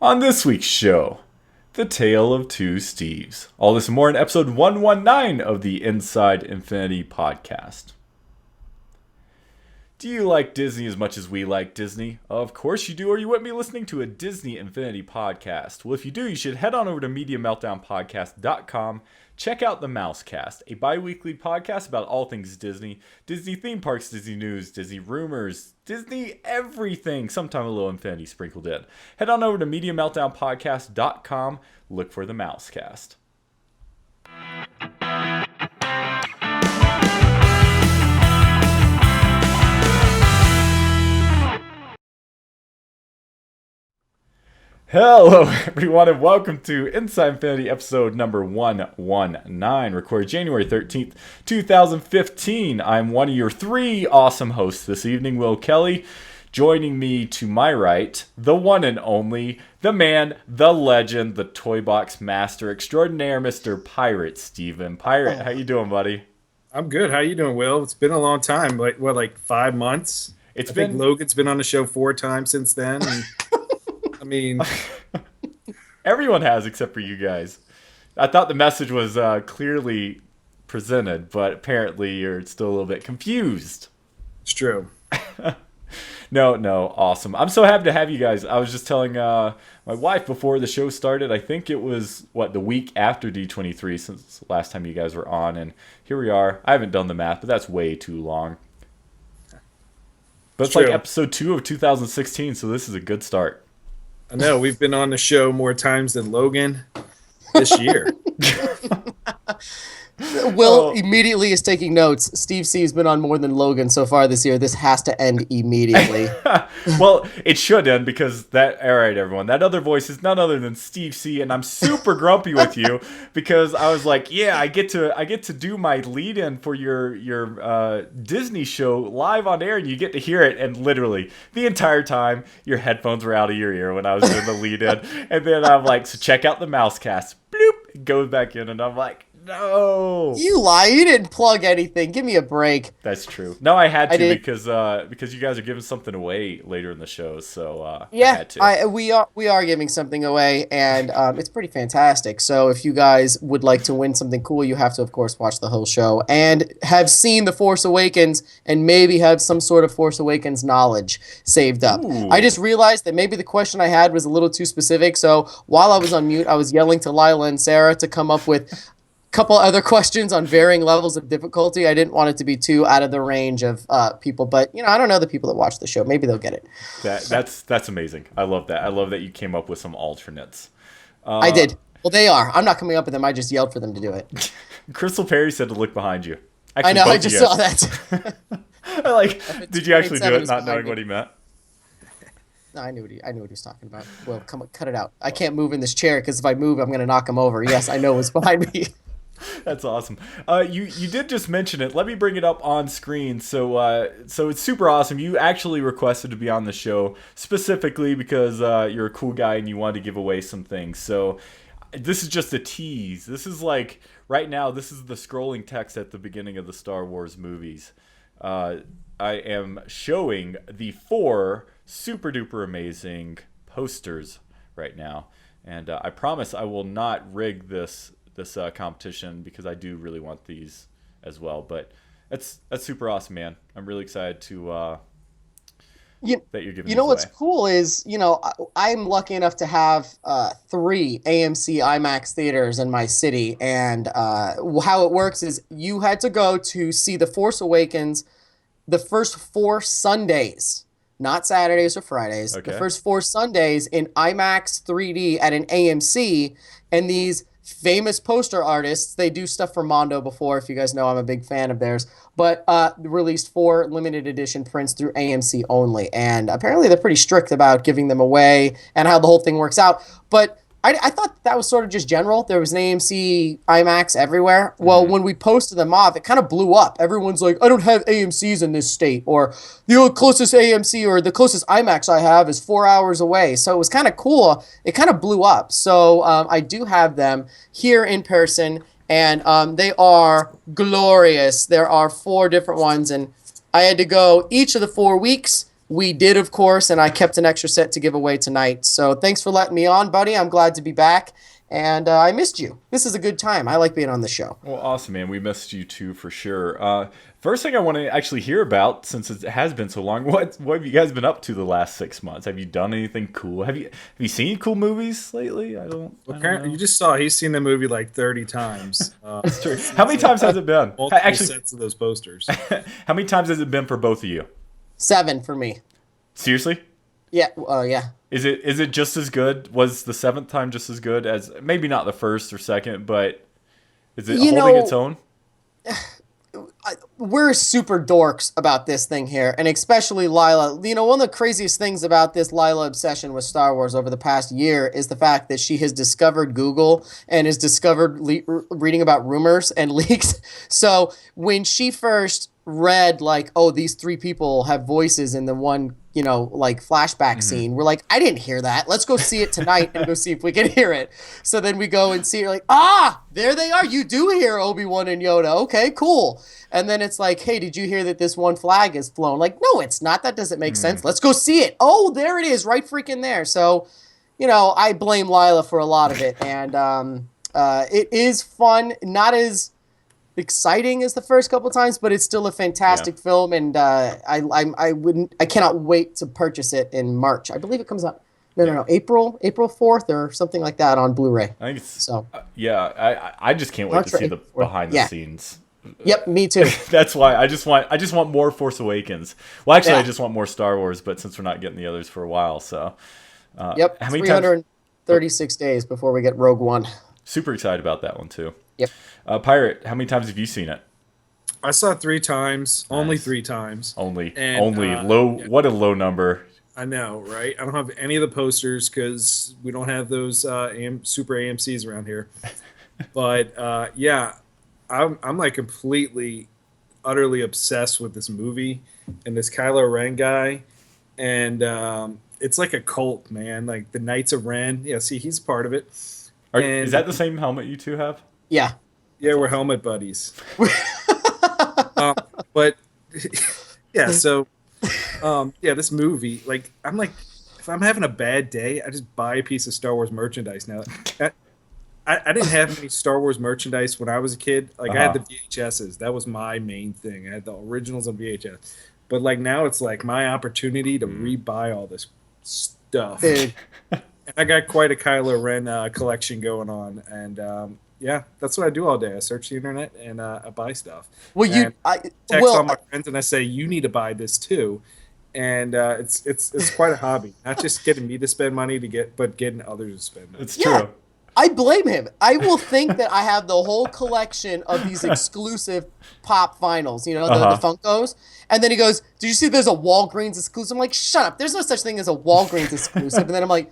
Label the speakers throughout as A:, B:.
A: On this week's show, The Tale of Two Steves. All this and more in episode 119 of the Inside Infinity podcast. Do you like Disney as much as we like Disney? Of course you do, or you wouldn't be listening to a Disney Infinity podcast. Well, if you do, you should head on over to MediaMeltdownPodcast.com. Check out the Mousecast, a bi-weekly podcast about all things Disney. Disney theme parks, Disney news, Disney rumors, Disney everything. Sometime a little Infinity sprinkled in. Head on over to MediaMeltdownPodcast.com. Look for the Mousecast. Hello, everyone, and welcome to Inside Infinity episode number 119, recorded January 13th, 2015. I'm one of your three awesome hosts this evening, Will Kelly. Joining me to my right, the one and only, the man, the legend, the toy box master extraordinaire, Mr. Pirate Steven. Pirate, how you doing, buddy?
B: I'm good. How you doing, Will? It's been a long time. Like 5 months? I think Logan's been on the show 4 times since then. And I mean,
A: everyone has except for you guys. I thought the message was clearly presented, but apparently you're still a little bit confused.
B: It's true.
A: No, awesome. I'm so happy to have you guys. I was just telling my wife before the show started, I think it was, the week after D23 since the last time you guys were on, and here we are. I haven't done the math, but that's way too long. But it's like episode 2 of 2016, so this is a good start.
B: I know, we've been on the show more times than Logan this year.
C: Will immediately is taking notes. Steve C has been on more than Logan so far this year. This has to end immediately.
A: Well, it should end because all right, everyone, that other voice is none other than Steve C, and I'm super grumpy with you because I was like, yeah, I get to do my lead-in for your Disney show live on air, and you get to hear it, and literally the entire time your headphones were out of your ear when I was doing the lead-in, and then I'm like, so check out the Mousecast. Bloop, it goes back in, and I'm like, no.
C: You lie. You didn't plug anything. Give me a break.
A: That's true. No, I had to because you guys are giving something away later in the show. So
C: yeah,
A: I had to.
C: We are giving something away, and it's pretty fantastic. So if you guys would like to win something cool, you have to, of course, watch the whole show and have seen The Force Awakens and maybe have some sort of Force Awakens knowledge saved up.
A: Ooh.
C: I just realized that maybe the question I had was a little too specific. So while I was on mute, I was yelling to Lila and Sarah to come up with couple other questions on varying levels of difficulty. I didn't want it to be too out of the range of people, but I don't know the people that watch the show. Maybe they'll get it.
A: That's amazing. I love that. I love that you came up with some alternates.
C: I did. Well, they are. I'm not coming up with them. I just yelled for them to do it.
A: Crystal Perry said to look behind you.
C: Actually, I know. I just saw that.
A: Did you actually do it not knowing what he meant?
C: No, I knew what he was talking about. Well, come on, cut it out. I can't move in this chair because if I move, I'm going to knock him over. Yes, I know what's behind me.
A: That's awesome. You did just mention it. Let me bring it up on screen. So it's super awesome. You actually requested to be on the show specifically because you're a cool guy and you wanted to give away some things. So this is just a tease. This is like right now. This is the scrolling text at the beginning of the Star Wars movies. I am showing the 4 super duper amazing posters right now, and I promise I will not rig this competition because I do really want these as well. But that's super awesome, man. I'm really excited to that you're giving.
C: What's cool is I'm lucky enough to have 3 AMC IMAX theaters in my city, and how it works is you had to go to see The Force Awakens the first 4 Sundays. Not Saturdays or Fridays.
A: Okay.
C: The first 4 Sundays in IMAX 3D at an AMC, and these famous poster artists, they do stuff for Mondo before, if you guys know I'm a big fan of theirs, but released 4 limited edition prints through AMC only, and apparently they're pretty strict about giving them away and how the whole thing works out, but I thought that was sort of just general. There was an AMC IMAX everywhere. Well, when we posted them off, it kind of blew up. Everyone's like, I don't have AMCs in this state, or the closest AMC or the closest IMAX I have is 4 hours away. So it was kind of cool. It kind of blew up. So I do have them here in person, and they are glorious. There are 4 different ones, and I had to go each of the 4 weeks We did, of course, and I kept an extra set to give away tonight. So thanks for letting me on, buddy. I'm glad to be back, and I missed you. This is a good time. I like being on the show.
A: Well, awesome, man. We missed you too, for sure. First thing I want to actually hear about, since it has been so long, what have you guys been up to the last 6 months? Have you done anything cool? Have you seen cool movies lately? I don't know.
B: You just saw he's seen the movie like 30 times.
A: That's true. How many times has it been?
B: Multiple sets of those posters.
A: How many times has it been for both of you?
C: 7 for me.
A: Seriously?
C: Yeah. Yeah.
A: Is it just as good? Was the 7th time just as good as, maybe not the first or second, but is it holding its own?
C: We're super dorks about this thing here, and especially Lila. You know, one of the craziest things about this Lila obsession with Star Wars over the past year is the fact that she has discovered Google and has discovered reading about rumors and leaks. So when she first read, like, oh, these 3 people have voices in the one, you know, like flashback scene, we're like, I didn't hear that. Let's go see it tonight and go see if we can hear it. So then we go and see it, like, there they are. You do hear Obi-Wan and Yoda. Okay, cool. And then it's like, hey, did you hear that this one flag is flown? Like, no, it's not. That doesn't make sense. Let's go see it. Oh, there it is, right freaking there. So, you know, I blame Lila for a lot of it. And it is fun, not as exciting as the first couple times, but it's still a fantastic film. And I cannot wait to purchase it in March. I believe it comes out. No, April 4th or something like that on Blu-ray.
A: I think it's, so. I just can't wait to see the behind the scenes.
C: Yep, me too.
A: That's why I just want more Force Awakens. Well, actually, I just want more Star Wars, but since we're not getting the others for a while, so
C: yep, how many 336 days before we get Rogue One.
A: Super excited about that one too.
C: Yep.
A: Pirate, how many times have you seen it?
B: I saw it 3 times. Nice. Only 3 times.
A: Only low. Yeah. What a low number.
B: I know, right? I don't have any of the posters because we don't have those super AMCs around here. But yeah. I'm like completely, utterly obsessed with this movie and this Kylo Ren guy, and it's like a cult, man. Like the Knights of Ren. Yeah, see, he's part of it.
A: Is that the same helmet you two have?
C: Yeah.
B: Yeah, we're helmet buddies. But yeah, so yeah, this movie. Like, I'm like, if I'm having a bad day, I just buy a piece of Star Wars merchandise now. I didn't have any Star Wars merchandise when I was a kid. Like, I had the VHSs. That was my main thing. I had the originals on VHS. But, like, now it's, like, my opportunity to rebuy all this stuff. And I got quite a Kylo Ren collection going on. And, yeah, that's what I do all day. I search the internet and I buy stuff.
C: Well,
B: I text all my friends and I say, you need to buy this, too. And it's quite a hobby. Not just getting me to spend money but getting others to spend money.
A: It's true.
C: I blame him. I will think that I have the whole collection of these exclusive pop vinyls, you know, the Funkos. And then he goes, did you see there's a Walgreens exclusive? I'm like, shut up. There's no such thing as a Walgreens exclusive. And then I'm like,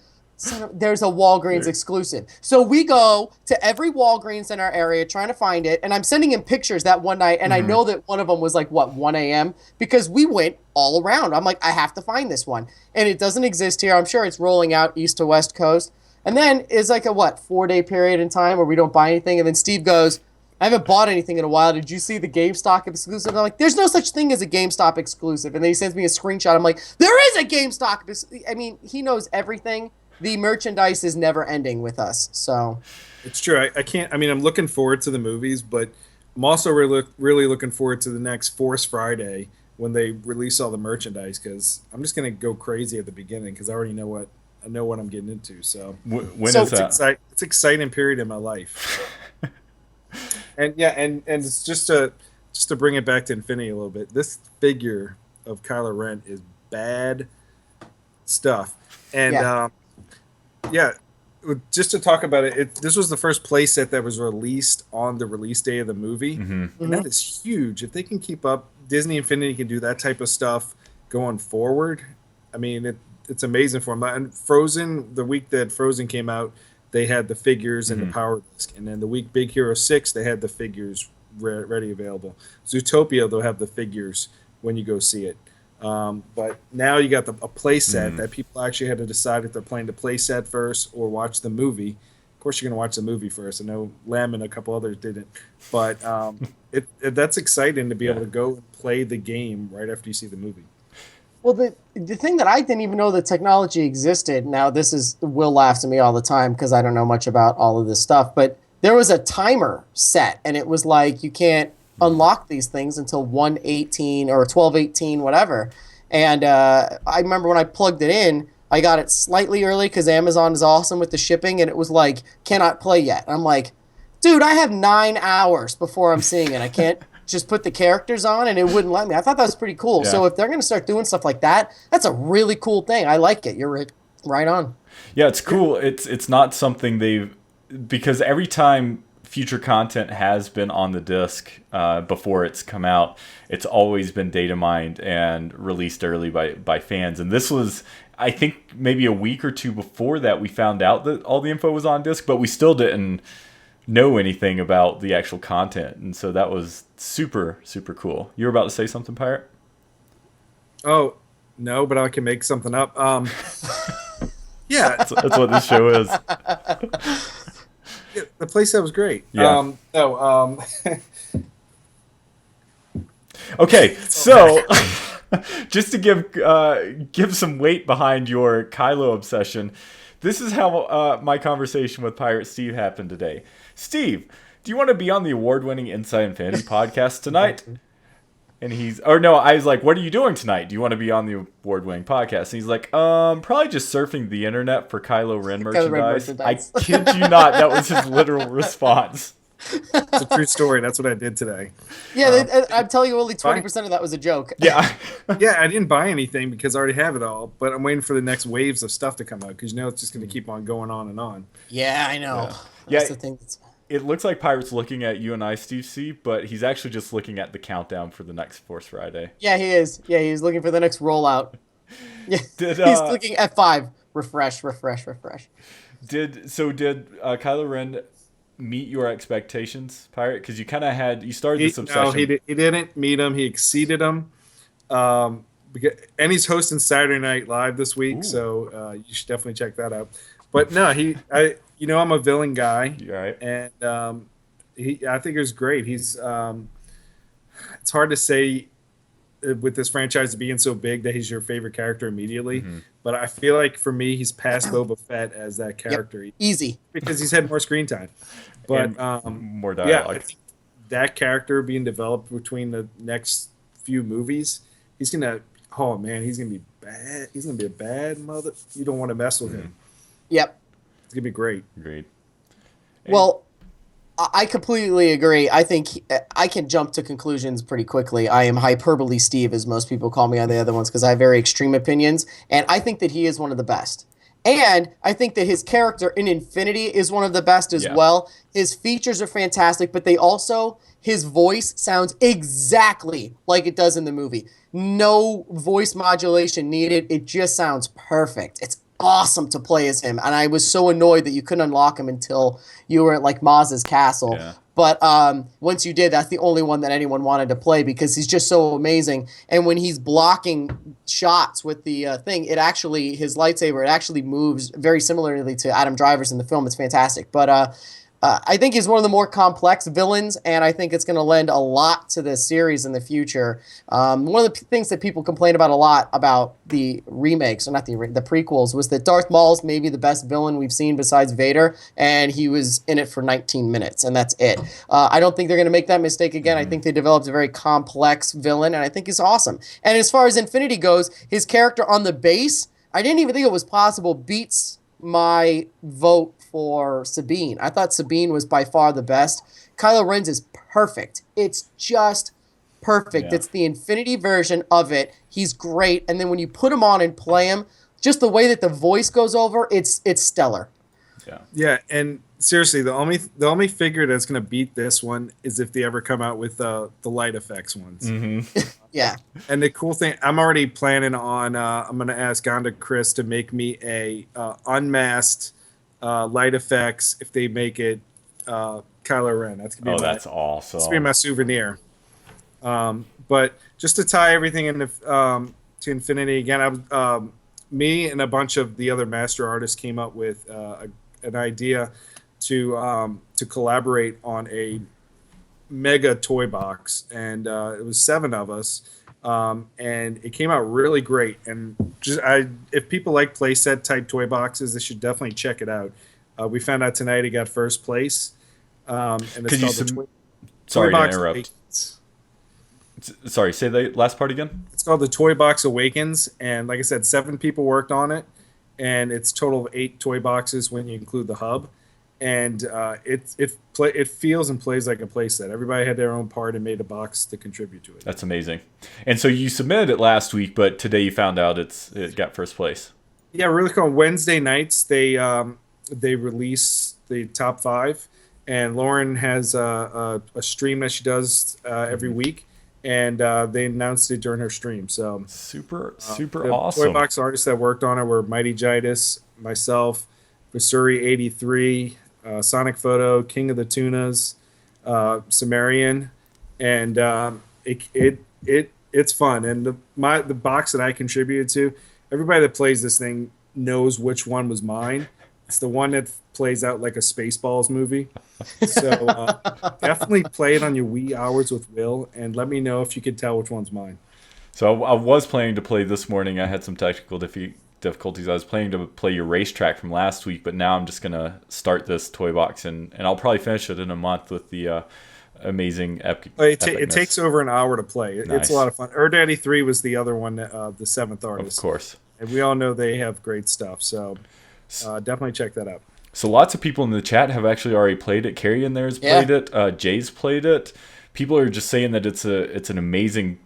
C: there's a Walgreens exclusive. So we go to every Walgreens in our area trying to find it. And I'm sending him pictures that one night. And I know that one of them was like, 1 a.m. because we went all around. I'm like, I have to find this one. And it doesn't exist here. I'm sure it's rolling out east to west coast. And then it's like a 4-day period in time where we don't buy anything. And then Steve goes, I haven't bought anything in a while. Did you see the GameStop exclusive? And I'm like, there's no such thing as a GameStop exclusive. And then he sends me a screenshot. I'm like, there is a GameStop. I mean, he knows everything. The merchandise is never ending with us. So
B: it's true. I can't. I mean, I'm looking forward to the movies, but I'm also really looking forward to the next Force Friday when they release all the merchandise, because I'm just gonna go crazy at the beginning because I already know what I'm getting into. So
A: when is that?
B: It's an exciting period in my life. And yeah, and it's just to bring it back to Infinity a little bit. This figure of Kylo Ren is bad stuff, and just to talk about it, this was the first playset that was released on the release day of the movie, and that is huge. If they can keep up, Disney Infinity can do that type of stuff going forward. I mean, it's amazing for them. And Frozen, the week that Frozen came out, they had the figures and the power disc. And then the week Big Hero 6, they had the figures ready available. Zootopia, they'll have the figures when you go see it. But now you got a play set that people actually had to decide if they're playing the play set first or watch the movie. Of course, you're going to watch the movie first. I know Lamb and a couple others didn't. But that's exciting to be able to go and play the game right after you see the movie.
C: Well, the thing that I didn't even know the technology existed. Now, Will laughs at me all the time because I don't know much about all of this stuff. But there was a timer set, and it was like you can't unlock these things until 1:18 or 12:18, whatever. And I remember when I plugged it in, I got it slightly early because Amazon is awesome with the shipping, and it was like, cannot play yet. I'm like, dude, I have 9 hours before I'm seeing it. I can't just put the characters on, and it wouldn't let me. I thought that was pretty cool.
A: Yeah.
C: So if they're going to start doing stuff like that, that's a really cool thing. I like it. You're right on.
A: Yeah, it's cool. It's not something because every time future content has been on the disc before it's come out, it's always been data mined and released early by fans. And this was, I think, maybe a week or two before that we found out that all the info was on disc, but we still didn't know anything about the actual content. And so that was super, super cool. You were about to say something, Pirate?
B: Oh, no, but I can make something up. Yeah.
A: That's what this show is.
B: Yeah, the playset was great.
A: Yeah.
B: No.
A: Okay, so just to give some weight behind your Kylo obsession, this is how my conversation with Pirate Steve happened today. Steve, do you want to be on the award-winning Inside Infinity podcast tonight? And I was like, what are you doing tonight? Do you want to be on the award-winning podcast? And he's like, probably just surfing the internet for Kylo Ren merchandise. I kid you not, that was his literal response.
B: It's a true story. That's what I did today.
C: Yeah, I'm telling you, only 20% of that was a joke.
A: Yeah.
B: Yeah, I didn't buy anything because I already have it all, but I'm waiting for the next waves of stuff to come out because it's just going to keep on going on and on.
C: Yeah, I know.
A: Yeah.
C: That's the thing
A: It looks like Pirate's looking at you and I, Steve C, but he's actually just looking at the countdown for the next Force Friday.
C: Yeah, he is. Yeah, he's looking for the next rollout. Yeah, he's clicking F5. Refresh.
A: Did Kylo Ren meet your expectations, Pirate? Because you kind of you started this obsession.
B: No, he didn't meet him. He exceeded him. And he's hosting Saturday Night Live this week, so you should definitely check that out. But no, I'm a villain guy,
A: right?
B: And I think it was great. He's it's hard to say with this franchise being so big that he's your favorite character immediately, but I feel like for me, he's past Boba Fett as that character.
C: Yep. Easy
B: because he's had more screen time, but
A: more dialogue.
B: Yeah, I think that character being developed between the next few movies, he's gonna be bad. He's gonna be a bad mother. You don't want to mess with him.
C: Yep.
B: It's gonna be great.
A: Great.
C: Well, I completely agree. I think I can jump to conclusions pretty quickly. I am hyperbole Steve, as most people call me on the other ones, because I have very extreme opinions, and I think that he is one of the best. And I think that his character in Infinity is one of the best as well. His features are fantastic, but his voice sounds exactly like it does in the movie. No voice modulation needed. It just sounds perfect. It's awesome to play as him, and I was so annoyed that you couldn't unlock him until you were at like Maz's castle. Yeah. But once you did, that's the only one that anyone wanted to play because he's just so amazing. And when he's blocking shots with the thing, his lightsaber, it actually moves very similarly to Adam Driver's in the film. It's fantastic. But I think he's one of the more complex villains, and I think it's going to lend a lot to this series in the future. One of the things that people complain about a lot about the remakes, or not the prequels, was that Darth Maul's maybe the best villain we've seen besides Vader, and he was in it for 19 minutes, and that's it. I don't think they're going to make that mistake again. I think they developed a very complex villain, and I think he's awesome. And as far as Infinity goes, his character on the base, I didn't even think it was possible, beats my vote for Sabine. I thought Sabine was by far the best. Kylo Ren's is perfect. It's just perfect. Yeah. It's the Infinity version of it. He's great. And then when you put him on and play him, just the way that the voice goes over, it's stellar.
B: Yeah. Yeah, and seriously, the only figure that's going to beat this one is if they ever come out with the light effects ones.
A: Mm-hmm.
C: Yeah.
B: And the cool thing, I'm already planning on. I'm going to ask Gonda Chris to make me a unmasked light effects. If they make it Kylo Ren, that's gonna be
A: that's awesome.
B: That's gonna be my souvenir. But just to tie everything into to Infinity again, me and a bunch of the other master artists came up with an idea to collaborate on a mega toy box, and it was 7 of us. and it came out really great. And if people like playset type toy boxes, they should definitely check it out. We found out tonight it got first place, and it's called the
A: Sorry
B: Toy
A: to
B: Box
A: interrupt.
B: Awakens.
A: Sorry, say the last part again.
B: It's called the Toy Box Awakens, and like I said, 7 people worked on it, and it's total of 8 toy boxes when you include the hub. And it feels and plays like a playset. Everybody had their own part and made a box to contribute to it.
A: That's amazing. And so you submitted it last week, but today you found out it got first place.
B: Yeah, really cool. Wednesday nights they release the top 5, and Lauren has a stream that she does every week, and they announced it during her stream. So
A: super
B: the
A: awesome.
B: Toy box artists that worked on it were Mighty Jitus, myself, Vasuri83, Sonic Photo, King of the Tunas, Sumerian, and it's fun. And the box that I contributed to, everybody that plays this thing knows which one was mine. It's the one that plays out like a Spaceballs movie. So definitely play it on your wee hours with Will, and let me know if you can tell which one's mine.
A: So I was planning to play this morning. I had some technical difficulties. I was planning to play your racetrack from last week, but now I'm just gonna start this toy box, and I'll probably finish it in a month with the amazing epic.
B: It takes over an hour to play.
A: Nice.
B: It's a lot of fun. Daddy 3 was the other one, the 7th artist.
A: Of course.
B: And we all know they have great stuff, so definitely check that out.
A: So lots of people in the chat have actually already played it. Carrie in there has played it. Jay's played it. People are just saying that it's an amazing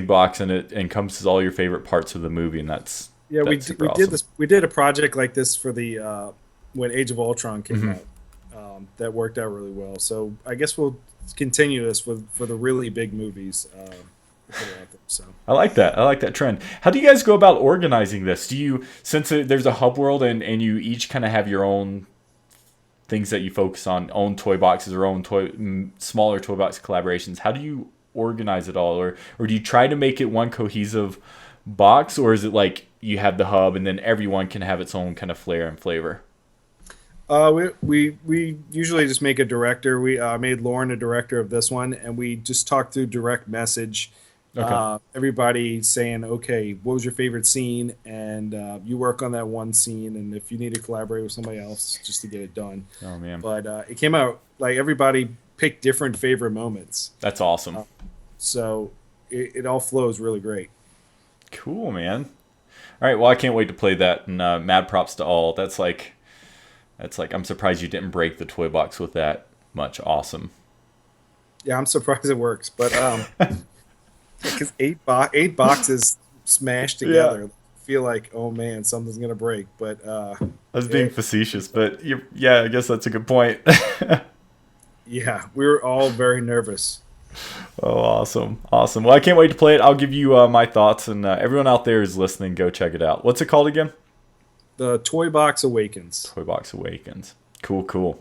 A: box, and it encompasses all your favorite parts of the movie, and that's awesome.
B: We did a project like this for the when Age of Ultron came out. That worked out really well. So I guess we'll continue this for the really big movies. So
A: I like that trend. How do you guys go about organizing this? Do you, since there's a hub world and you each kind of have your own things that you focus on, own toy boxes or own smaller toy box collaborations, how do you organize it all, or do you try to make it one cohesive box, or is it like you have the hub and then everyone can have its own kind of flair and flavor?
B: We usually just make a director. We made Lauren a director of this one, and we just talked through direct message.
A: Okay.
B: Everybody saying, okay, what was your favorite scene? And you work on that one scene, and if you need to collaborate with somebody else just to get it done.
A: Oh, man.
B: But it came out, like, everybody picked different favorite moments.
A: That's awesome.
B: So it all flows really great.
A: Cool, man. All right, well, I can't wait to play that, and mad props to all. That's like, I'm surprised you didn't break the toy box with that much. Awesome.
B: Yeah, I'm surprised it works, but because eight boxes smashed together, I feel like, oh man, something's gonna break. But
A: I was being facetious, but I guess that's a good point.
B: Yeah, we were all very nervous.
A: Oh, awesome. Well, I can't wait to play it. I'll give you my thoughts, and everyone out there who's listening, go check it out. What's it called again?
B: The Toy Box Awakens.
A: Toy Box Awakens. Cool.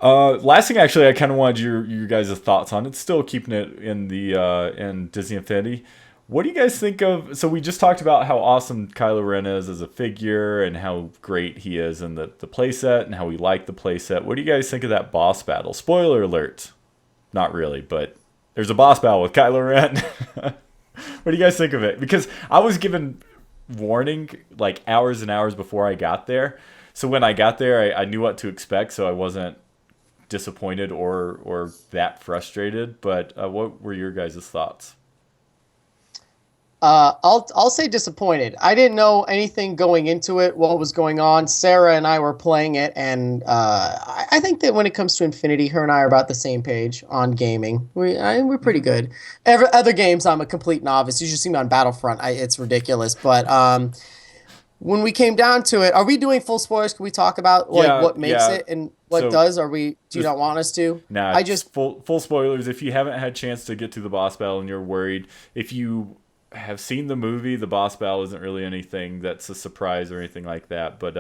A: Last thing, actually, I kind of wanted your guys' thoughts on. It's still keeping it in the in Disney Infinity. What do you guys think of? So we just talked about how awesome Kylo Ren is as a figure, and how great he is in the playset, and how we like the playset. What do you guys think of that boss battle? Spoiler alert. Not really, but there's a boss battle with Kylo Ren. What do you guys think of it? Because I was given warning like hours and hours before I got there. So when I got there, I knew what to expect, so I wasn't disappointed or that frustrated. But what were your guys' thoughts?
C: I'll say disappointed. I didn't know anything going into it, what was going on. Sarah and I were playing it, and I think that when it comes to Infinity, her and I are about the same page on gaming. We're pretty good. Other games, I'm a complete novice. You should see me on Battlefront. It's ridiculous. But when we came down to it, are we doing full spoilers? Can we talk about what makes it and what does? Do you not want us to?
A: Nah, I just full spoilers. If you haven't had a chance to get to the boss battle and you're worried, if you have seen the movie, the boss battle isn't really anything that's a surprise or anything like that. But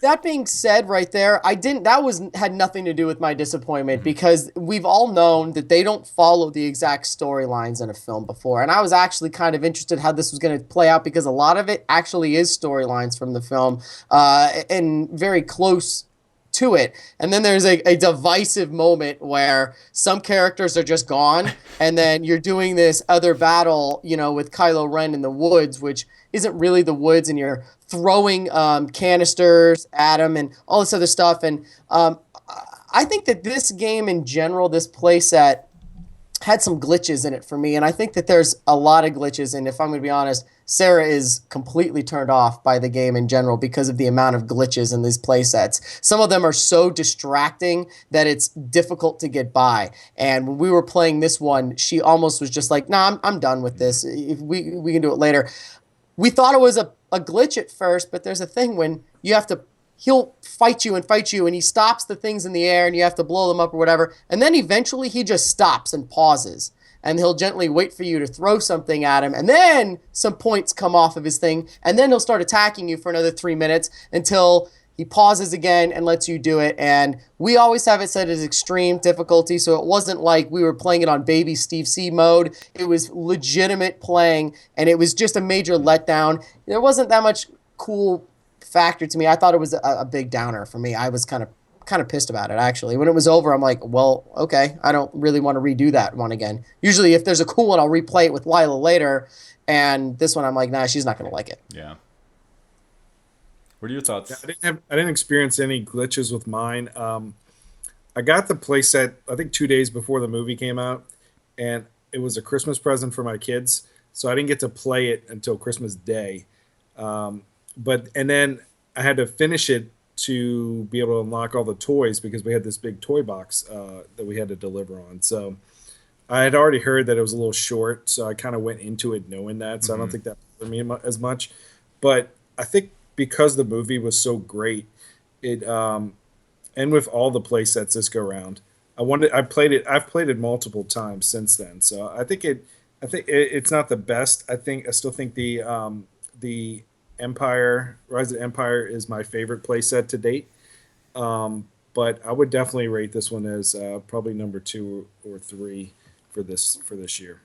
C: that being said, right there, had nothing to do with my disappointment, because we've all known that they don't follow the exact storylines in a film before, and I was actually kind of interested how this was going to play out, because a lot of it actually is storylines from the film, and very close to it. And then there's a divisive moment where some characters are just gone, and then you're doing this other battle, with Kylo Ren in the woods, which isn't really the woods, and you're throwing canisters at him and all this other stuff. And I think that this game in general, this playset, had some glitches in it for me, and I think that there's a lot of glitches, and if I'm going to be honest, Sarah is completely turned off by the game in general because of the amount of glitches in these playsets. Some of them are so distracting that it's difficult to get by, and when we were playing this one, she almost was just like, nah, I'm done with this. If we can do it later. We thought it was a glitch at first, but there's a thing when he'll fight you, and he stops the things in the air, and you have to blow them up or whatever, and then eventually he just stops and pauses, and he'll gently wait for you to throw something at him, and then some points come off of his thing, and then he'll start attacking you for another 3 minutes until he pauses again and lets you do it. And we always have it set as extreme difficulty, so it wasn't like we were playing it on baby Steve C mode. It was legitimate playing, and it was just a major letdown. There wasn't that much cool factor to me. I thought it was a big downer for me. I was kind of pissed about it, actually. When it was over, I'm like, well, okay, I don't really want to redo that one again. Usually if there's a cool one, I'll replay it with Lila later, and this one I'm like, nah, she's not going to like it.
A: Yeah. What are your thoughts?
B: Yeah, I didn't experience any glitches with mine. I got the playset, I think 2 days before the movie came out, and it was a Christmas present for my kids, so I didn't get to play it until Christmas Day. And then I had to finish it to be able to unlock all the toys because we had this big toy box that we had to deliver on. So I had already heard that it was a little short, so I kind of went into it knowing that. So I don't think that bothered me as much. But I think because the movie was so great, and with all the play sets this go around, I've played it multiple times since then. So I think it's not the best. I still think the Rise of Empire is my favorite playset to date. But I would definitely rate this one as probably number 2 or 3 for this year.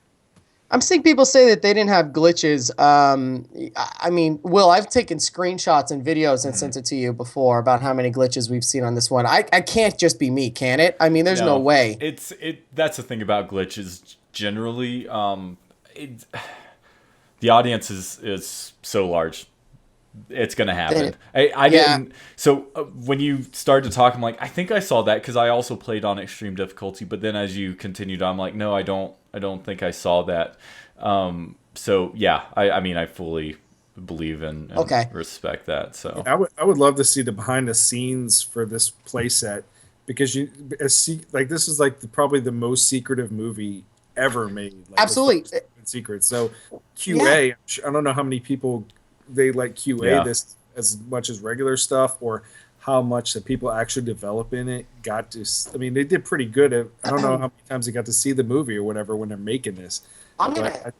C: I'm seeing people say that they didn't have glitches. I mean, Will, I've taken screenshots and videos and sent it to you before about how many glitches we've seen on this one. I can't just be me, can it? I mean, there's no way.
A: That's the thing about glitches generally. The audience is so large. It's gonna happen. I didn't. So when you started to talk, I'm like, I think I saw that because I also played on extreme difficulty. But then as you continued, I'm like, no, I don't think I saw that. So yeah, I mean, I fully believe and respect that. So
B: I would love to see the behind the scenes for this playset because this is probably the most secretive movie ever made.
C: Absolutely
B: secret. So QA, yeah. I don't know how many people they QA this as much as regular stuff, or how much the people actually develop in it they did pretty good. I don't know how many times they got to see the movie or whatever when they're making this.
C: I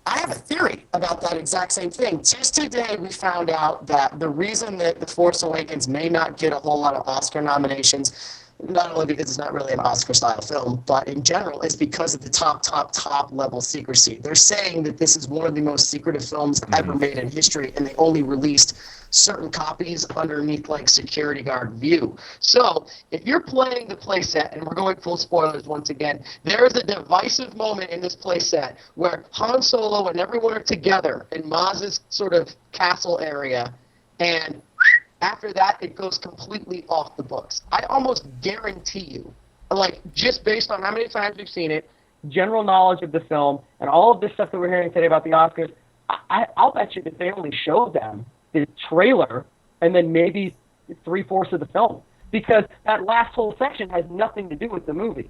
C: have a theory about that exact same thing. Just today we found out that the reason that The Force Awakens may not get a whole lot of Oscar nominations, not only because it's not really an Oscar-style film, but in general, it's because of the top level secrecy. They're saying that this is one of the most secretive films ever made in history, and they only released certain copies underneath security guard view. So if you're playing the playset, and we're going full spoilers once again, there is a divisive moment in this playset where Han Solo and everyone are together in Maz's sort of castle area, and after that, it goes completely off the books. I almost guarantee you, just based on how many times we've seen it, general knowledge of the film, and all of this stuff that we're hearing today about the Oscars, I'll bet you that they only showed them the trailer and then maybe 3/4 of the film. Because that last whole section has nothing to do with the movie.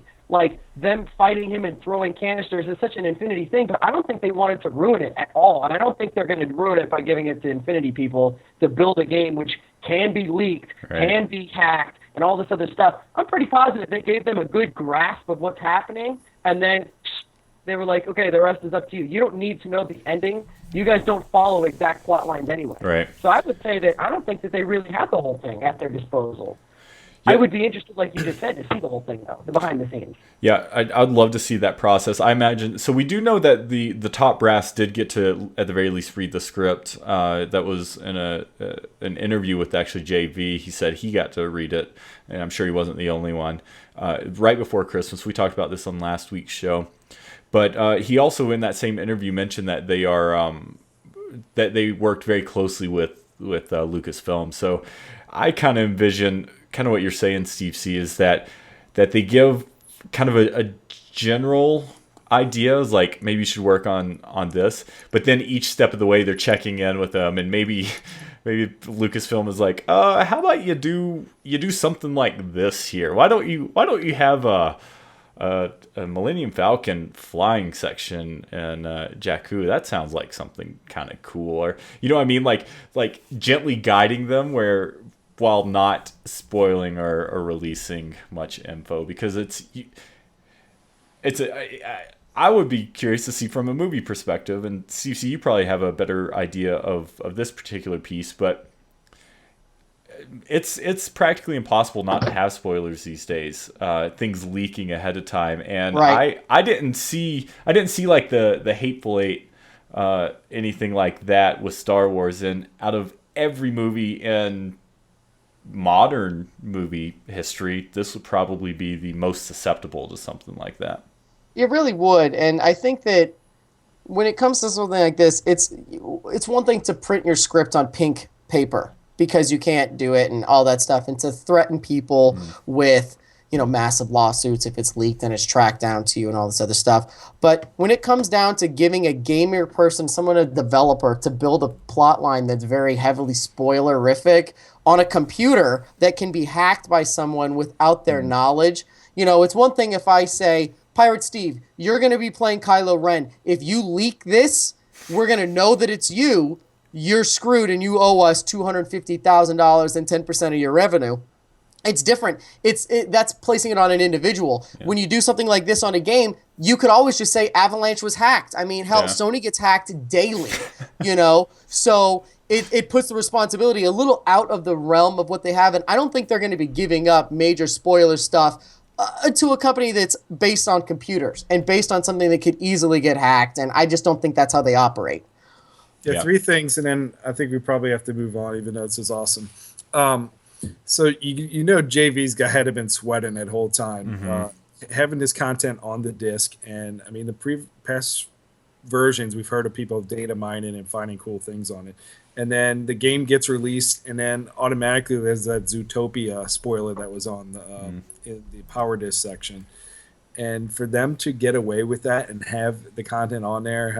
C: Them fighting him and throwing canisters is such an Infinity thing, but I don't think they wanted to ruin it at all. And I don't think they're going to ruin it by giving it to Infinity people to build a game which can be leaked, can be hacked, and all this other stuff. I'm pretty positive they gave them a good grasp of what's happening, and then they were like, okay, the rest is up to you. You don't need to know the ending. You guys don't follow exact plot lines anyway.
A: Right.
C: So I would say that I don't think that they really have the whole thing at their disposal.
D: I would be interested, like you just said, to see the whole thing, though, the behind the scenes.
A: Yeah, I'd love to see that process. I imagine. So we do know that the top brass did get to, at the very least, read the script. That was in an interview with actually JV. He said he got to read it, and I'm sure he wasn't the only one. Right before Christmas, we talked about this on last week's show. But he also, in that same interview, mentioned that they are that they worked very closely with Lucasfilm. So I kind of envision kind of what you're saying, Steve C, is that they give kind of a general ideas, like maybe you should work on this, but then each step of the way they're checking in with them, and maybe Lucasfilm is like, how about you do something like this here? Why don't you have a Millennium Falcon flying section in Jakku? That sounds like something kind of cool. Or, you know what I mean? Like gently guiding them while not spoiling or releasing much info, because I would be curious to see from a movie perspective, and CC, you probably have a better idea of this particular piece, but it's practically impossible not to have spoilers these days. Things leaking ahead of time, and right. I didn't see like the Hateful Eight, anything like that with Star Wars, and out of every movie in modern movie history, this would probably be the most susceptible to something like that.
C: It really would, and I think that when it comes to something like this, it's one thing to print your script on pink paper because you can't do it and all that stuff, and to threaten people with, massive lawsuits if it's leaked and it's tracked down to you and all this other stuff. But when it comes down to giving a gamer person, a developer, to build a plot line that's very heavily spoilerific on a computer that can be hacked by someone without their knowledge, it's one thing if I say, Pirate Steve, you're going to be playing Kylo Ren. If you leak this, we're going to know that it's you. You're screwed and you owe us $250,000 and 10% of your revenue. It's different. That's placing it on an individual. Yeah. When you do something like this on a game, you could always just say Avalanche was hacked. I mean, hell, Sony gets hacked daily, So it puts the responsibility a little out of the realm of what they have. And I don't think they're going to be giving up major spoiler stuff to a company that's based on computers and based on something that could easily get hacked. And I just don't think that's how they operate.
B: Yeah, three things, and then I think we probably have to move on, even though this is awesome. So JV's guy had been sweating that whole time, having this content on the disc, and I mean the past versions we've heard of people data mining and finding cool things on it, and then the game gets released, and then automatically there's that Zootopia spoiler that was on in the power disc section, and for them to get away with that and have the content on there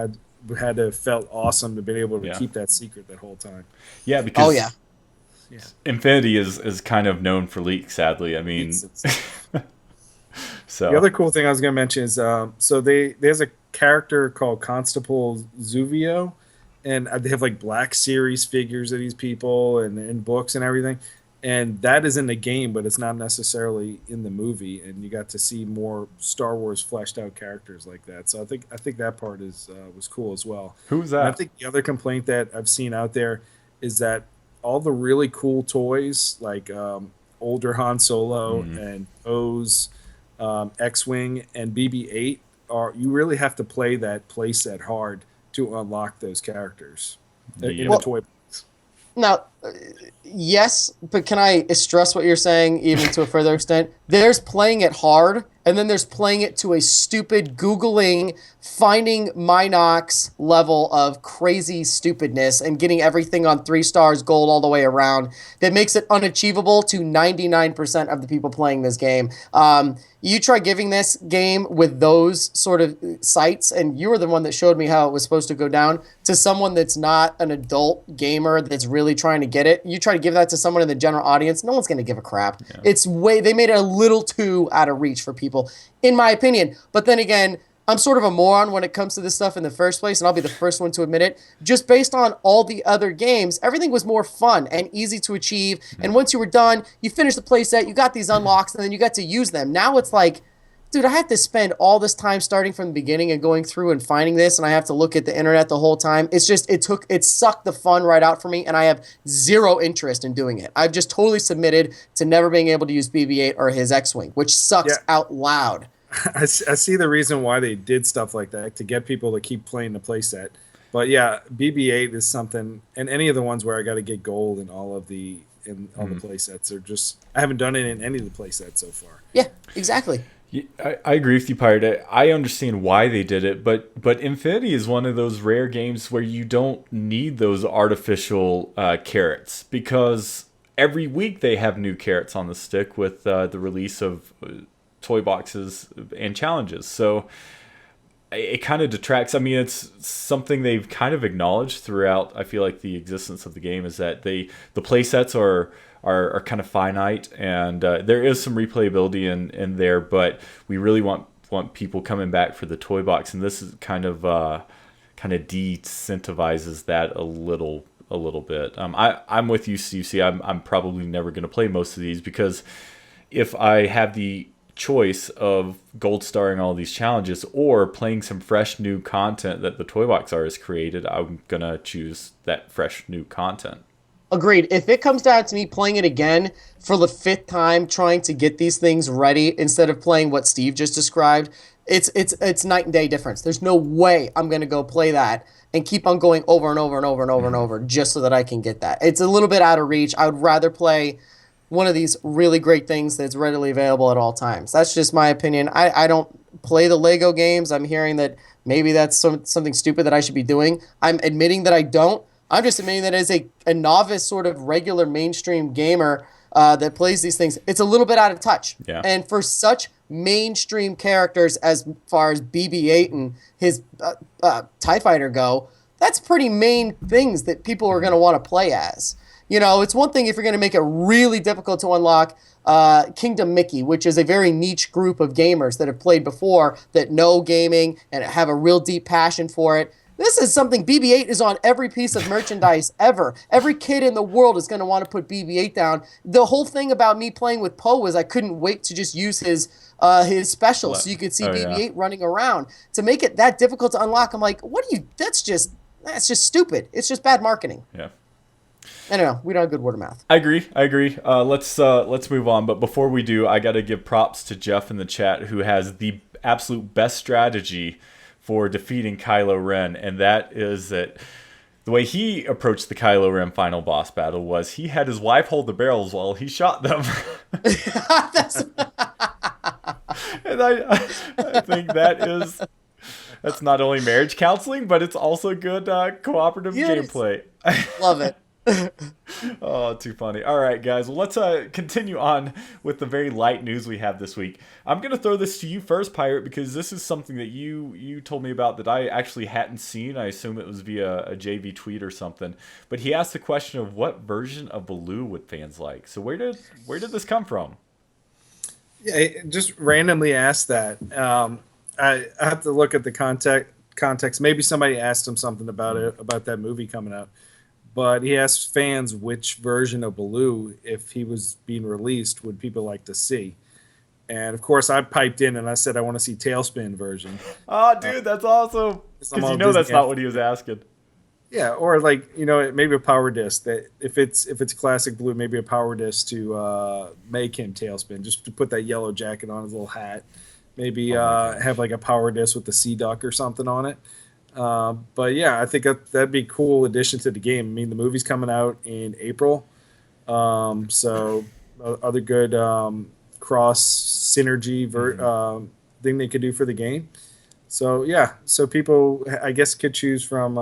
B: had to felt awesome to be able to keep that secret that whole time.
A: Yeah, because Infinity is kind of known for leaks, sadly. I mean, so
B: the other cool thing I was going to mention is so there's a character called Constable Zuvio, and they have like Black Series figures of these people and books and everything, and that is in the game, but it's not necessarily in the movie, and you got to see more Star Wars fleshed out characters like that. So I think that part was cool as well.
A: Who's that?
B: And I think the other complaint that I've seen out there is that all the really cool toys, like older Han Solo and O's X-Wing and BB-8, you really have to play that playset hard to unlock those characters in the toy box.
C: Now, yes, but can I stress what you're saying even to a further extent? There's playing it hard, and then there's playing it to a stupid Googling, finding Minox level of crazy stupidness and getting everything on 3 stars gold all the way around that makes it unachievable to 99% of the people playing this game. You try giving this game with those sort of sites, and you were the one that showed me how it was supposed to go down, to someone that's not an adult gamer that's really trying to get it. You try to give that to someone in the general audience, no one's going to give a crap. Yeah. They made it a little too out of reach for people, in my opinion. But then again, I'm sort of a moron when it comes to this stuff in the first place, and I'll be the first one to admit it. Just based on all the other games, everything was more fun and easy to achieve. And once you were done, you finished the playset, you got these unlocks, and then you got to use them. Now it's like, dude, I have to spend all this time starting from the beginning and going through and finding this, and I have to look at the internet the whole time. It's just, it sucked the fun right out for me, and I have zero interest in doing it. I've just totally submitted to never being able to use BB-8 or his X-Wing, which sucks out loud.
B: I see the reason why they did stuff like that, to get people to keep playing the playset. But yeah, BB-8 is something, and any of the ones where I got to get gold in all the playsets are just, I haven't done it in any of the playsets so far.
C: Yeah, exactly.
A: I agree with you, Pirate. I understand why they did it, but Infinity is one of those rare games where you don't need those artificial carrots, because every week they have new carrots on the stick with the release of toy boxes and challenges. So it kind of detracts. I mean, it's something they've kind of acknowledged throughout, I feel like, the existence of the game, is that the play sets are kind of finite, and there is some replayability in there, but we really want people coming back for the toy box, and this is kind of de-incentivizes that a little bit. I'm with you, CC. I'm probably never going to play most of these, because if I have the choice of gold starring all these challenges or playing some fresh new content that the toy box artist created, I'm gonna choose that fresh new content.
C: Agreed. If it comes down to me playing it again for the 5th time, trying to get these things ready instead of playing what Steve just described, it's night and day difference. There's no way I'm going to go play that and keep on going over and over and over and over and over just so that I can get that. It's a little bit out of reach. I would rather play one of these really great things that's readily available at all times. That's just my opinion. I don't play the Lego games. I'm hearing that maybe that's something stupid that I should be doing. I'm admitting that I don't. I'm just admitting that as a novice, sort of regular mainstream gamer that plays these things, it's a little bit out of touch.
A: Yeah.
C: And for such mainstream characters as far as BB-8 and his TIE Fighter go, that's pretty main things that people are going to want to play as. You know, it's one thing if you're going to make it really difficult to unlock Kingdom Mickey, which is a very niche group of gamers that have played before, that know gaming and have a real deep passion for it. This is something, BB-8 is on every piece of merchandise ever. Every kid in the world is going to want to put BB-8 down. The whole thing about me playing with Poe was I couldn't wait to just use his special so you could see BB-8 running around. To make it that difficult to unlock, I'm like, that's just stupid. It's just bad marketing.
A: Yeah.
C: I don't know. We don't have good word of mouth.
A: I agree. Let's move on. But before we do, I got to give props to Jeff in the chat, who has the absolute best strategy for defeating Kylo Ren, and that is that the way he approached the Kylo Ren final boss battle was he had his wife hold the barrels while he shot them. And I think that's not only marriage counseling, but it's also good cooperative gameplay.
C: Love it.
A: Oh, too funny. All right, guys. Well, let's continue on with the very light news we have this week. I'm going to throw this to you first, Pirate, because this is something that you told me about that I actually hadn't seen. I assume it was via a JV tweet or something. But he asked the question of what version of Baloo would fans like. So where did this come from?
B: Yeah, I just randomly asked that. I have to look at the context. Maybe somebody asked him something about that movie coming out. But he asked fans which version of Baloo, if he was being released, would people like to see. And, of course, I piped in and I said I want to see Tailspin version.
A: Oh, dude, that's awesome. Because you know that's not what he was asking.
B: Yeah, or maybe a power disc. That if it's classic Baloo, maybe a power disc to make him Tailspin, just to put that yellow jacket on his little hat. Maybe have like a power disc with the Sea Duck or something on it. But yeah, I think that'd be a cool addition to the game. I mean, the movie's coming out in April, so other good cross synergy thing they could do for the game. So yeah, so people I guess could choose from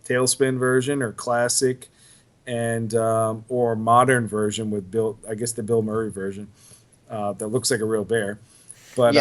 B: Tailspin version or classic, and or modern version with the Bill Murray version that looks like a real bear. But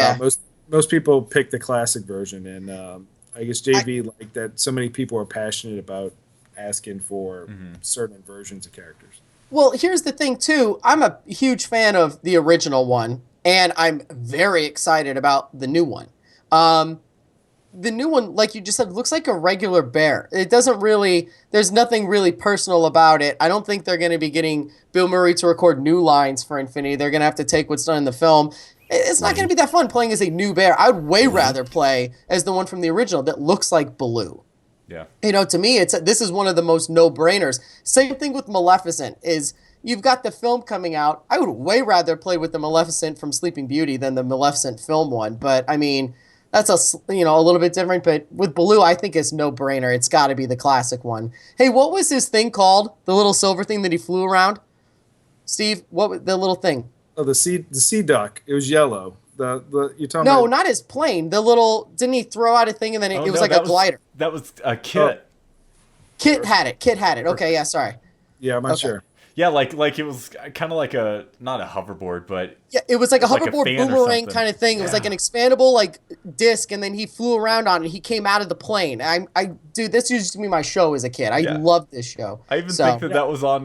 B: most people pick the classic version, and I guess JV like that so many people are passionate about asking for certain versions of characters.
C: Well, here's the thing, too. I'm a huge fan of the original one, and I'm very excited about the new one. The new one, like you just said, looks like a regular bear. It doesn't really, there's nothing really personal about it. I don't think they're going to be getting Bill Murray to record new lines for Infinity. They're going to have to take what's done in the film. It's not going to be that fun playing as a new bear. I would way rather play as the one from the original that looks like Baloo.
A: Yeah.
C: To me, this is one of the most no-brainers. Same thing with Maleficent is you've got the film coming out. I would way rather play with the Maleficent from Sleeping Beauty than the Maleficent film one. But I mean, that's a little bit different. But with Baloo, I think it's no-brainer. It's got to be the classic one. Hey, what was his thing called? The little silver thing that he flew around? Steve, what was the little thing?
B: Oh, the sea duck. It was yellow. You're talking
C: No,
B: about...
C: not his plane. The little, didn't he throw out a thing and then it was like a glider?
A: That was a Kit.
C: Kit had it. Okay, yeah, sorry.
B: Yeah, I'm not sure.
A: Yeah, like it was kind of like not a hoverboard, but
C: yeah, it was like a hoverboard
A: fan or
C: boomerang
A: something.
C: kind of thing. It was like an expandable like disc, and then he flew around on it. He came out of the plane. Dude, this used to be my show as a kid. I loved this show.
A: I even think that was on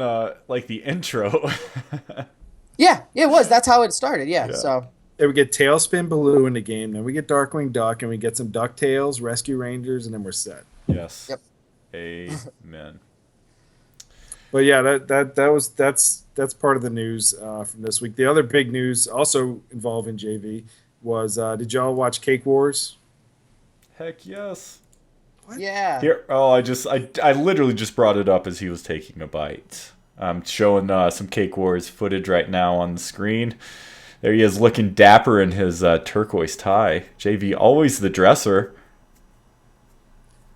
A: like the intro.
C: Yeah, it was. That's how it started. Yeah. So.
B: Yeah, we get Tailspin Baloo in the game. Then we get Darkwing Duck, and we get some DuckTales, Rescue Rangers, and then we're set.
A: Yes.
C: Yep.
A: Amen.
B: But yeah, that's part of the news from this week. The other big news, also involving JV, was did y'all watch Cake Wars?
A: Heck yes.
B: What?
C: Yeah.
A: Here, I literally just brought it up as he was taking a bite. I'm showing some Cake Wars footage right now on the screen. There he is, looking dapper in his turquoise tie. JV, always the dresser.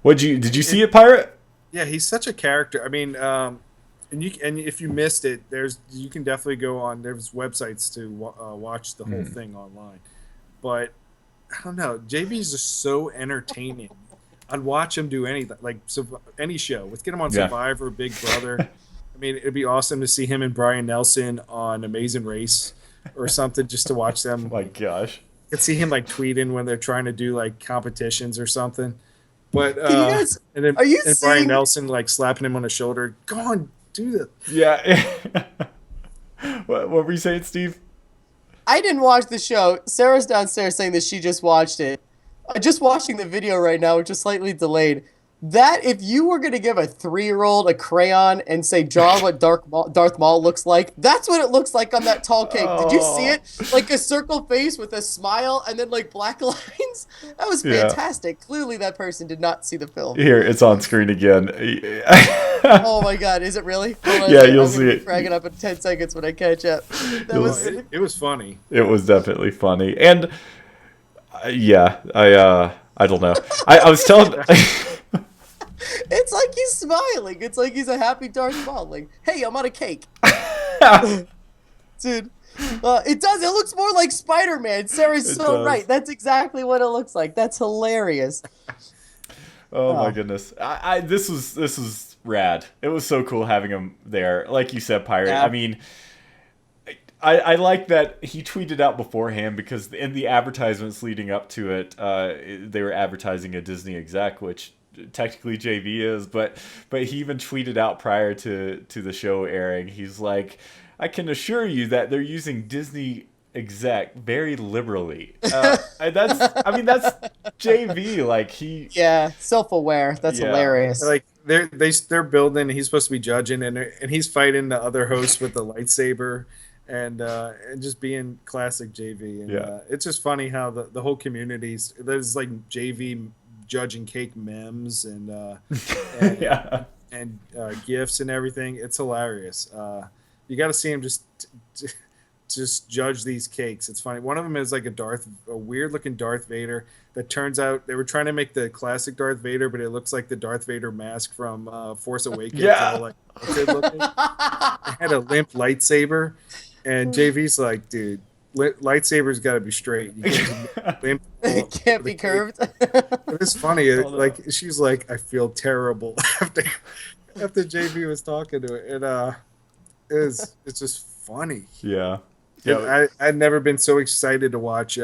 A: Did you see it, Pirate?
B: Yeah, he's such a character. I mean, and if you missed it, you can definitely go on. There's websites to watch the whole thing online. But I don't know, JV's just so entertaining. I'd watch him do anything, like any show. Let's get him on Survivor, Big Brother. I mean, it'd be awesome to see him and Brian Nelson on Amazing Race or something, just to watch them.
A: Oh my gosh.
B: I could see him like tweeting when they're trying to do like competitions or something. But and Brian Nelson like slapping him on the shoulder. Go on, do that.
A: Yeah. What were you saying, Steve?
C: I didn't watch the show. Sarah's downstairs saying that she just watched it. I'm just watching the video right now, which is slightly delayed. That, if you were going to give a 3-year-old a crayon and say, draw what Darth Maul looks like, that's what it looks like on that tall cake. Did you see it? Like a circle face with a smile and then like black lines? That was fantastic. Clearly that person did not see the film.
A: Here, it's on screen again.
C: Oh my god, is it really?
A: Yeah, you'll see it.
C: Frag it up in 10 seconds when I catch up.
B: It was funny.
A: It was definitely funny. And I don't know. I was telling...
C: It's like he's smiling. It's like he's a happy Darth Maul. Like, hey, I'm on a cake. Dude. It does. It looks more like Spider-Man. Sarah's so right. That's exactly what it looks like. That's hilarious.
A: Oh my goodness. This was rad. It was so cool having him there. Like you said, Pirate.
C: Yeah.
A: I mean, I like that he tweeted out beforehand, because in the advertisements leading up to it, they were advertising a Disney exec, which technically JV is, but he even tweeted out prior to the show airing. He's like, I can assure you that they're using Disney exec very liberally. And that's JV. Like
C: self-aware. That's hilarious.
B: Like they're building. He's supposed to be judging, and he's fighting the other host with the lightsaber, and just being classic JV. And it's just funny how the whole community's there's like JV judging cake memes and gifts and everything. It's hilarious. You got to see him just judge these cakes. It's funny. One of them is like a weird looking Darth Vader that turns out they were trying to make the classic Darth Vader, but it looks like the Darth Vader mask from Force Awakens. All like looking. It had a limp lightsaber, and JV's like, dude, lightsaber's got to be straight. You can't limp.
C: It can't be curved.
B: It's funny. Like she's like, I feel terrible after JV was talking to it, and it's just funny.
A: Yeah.
B: I'd never been so excited to watch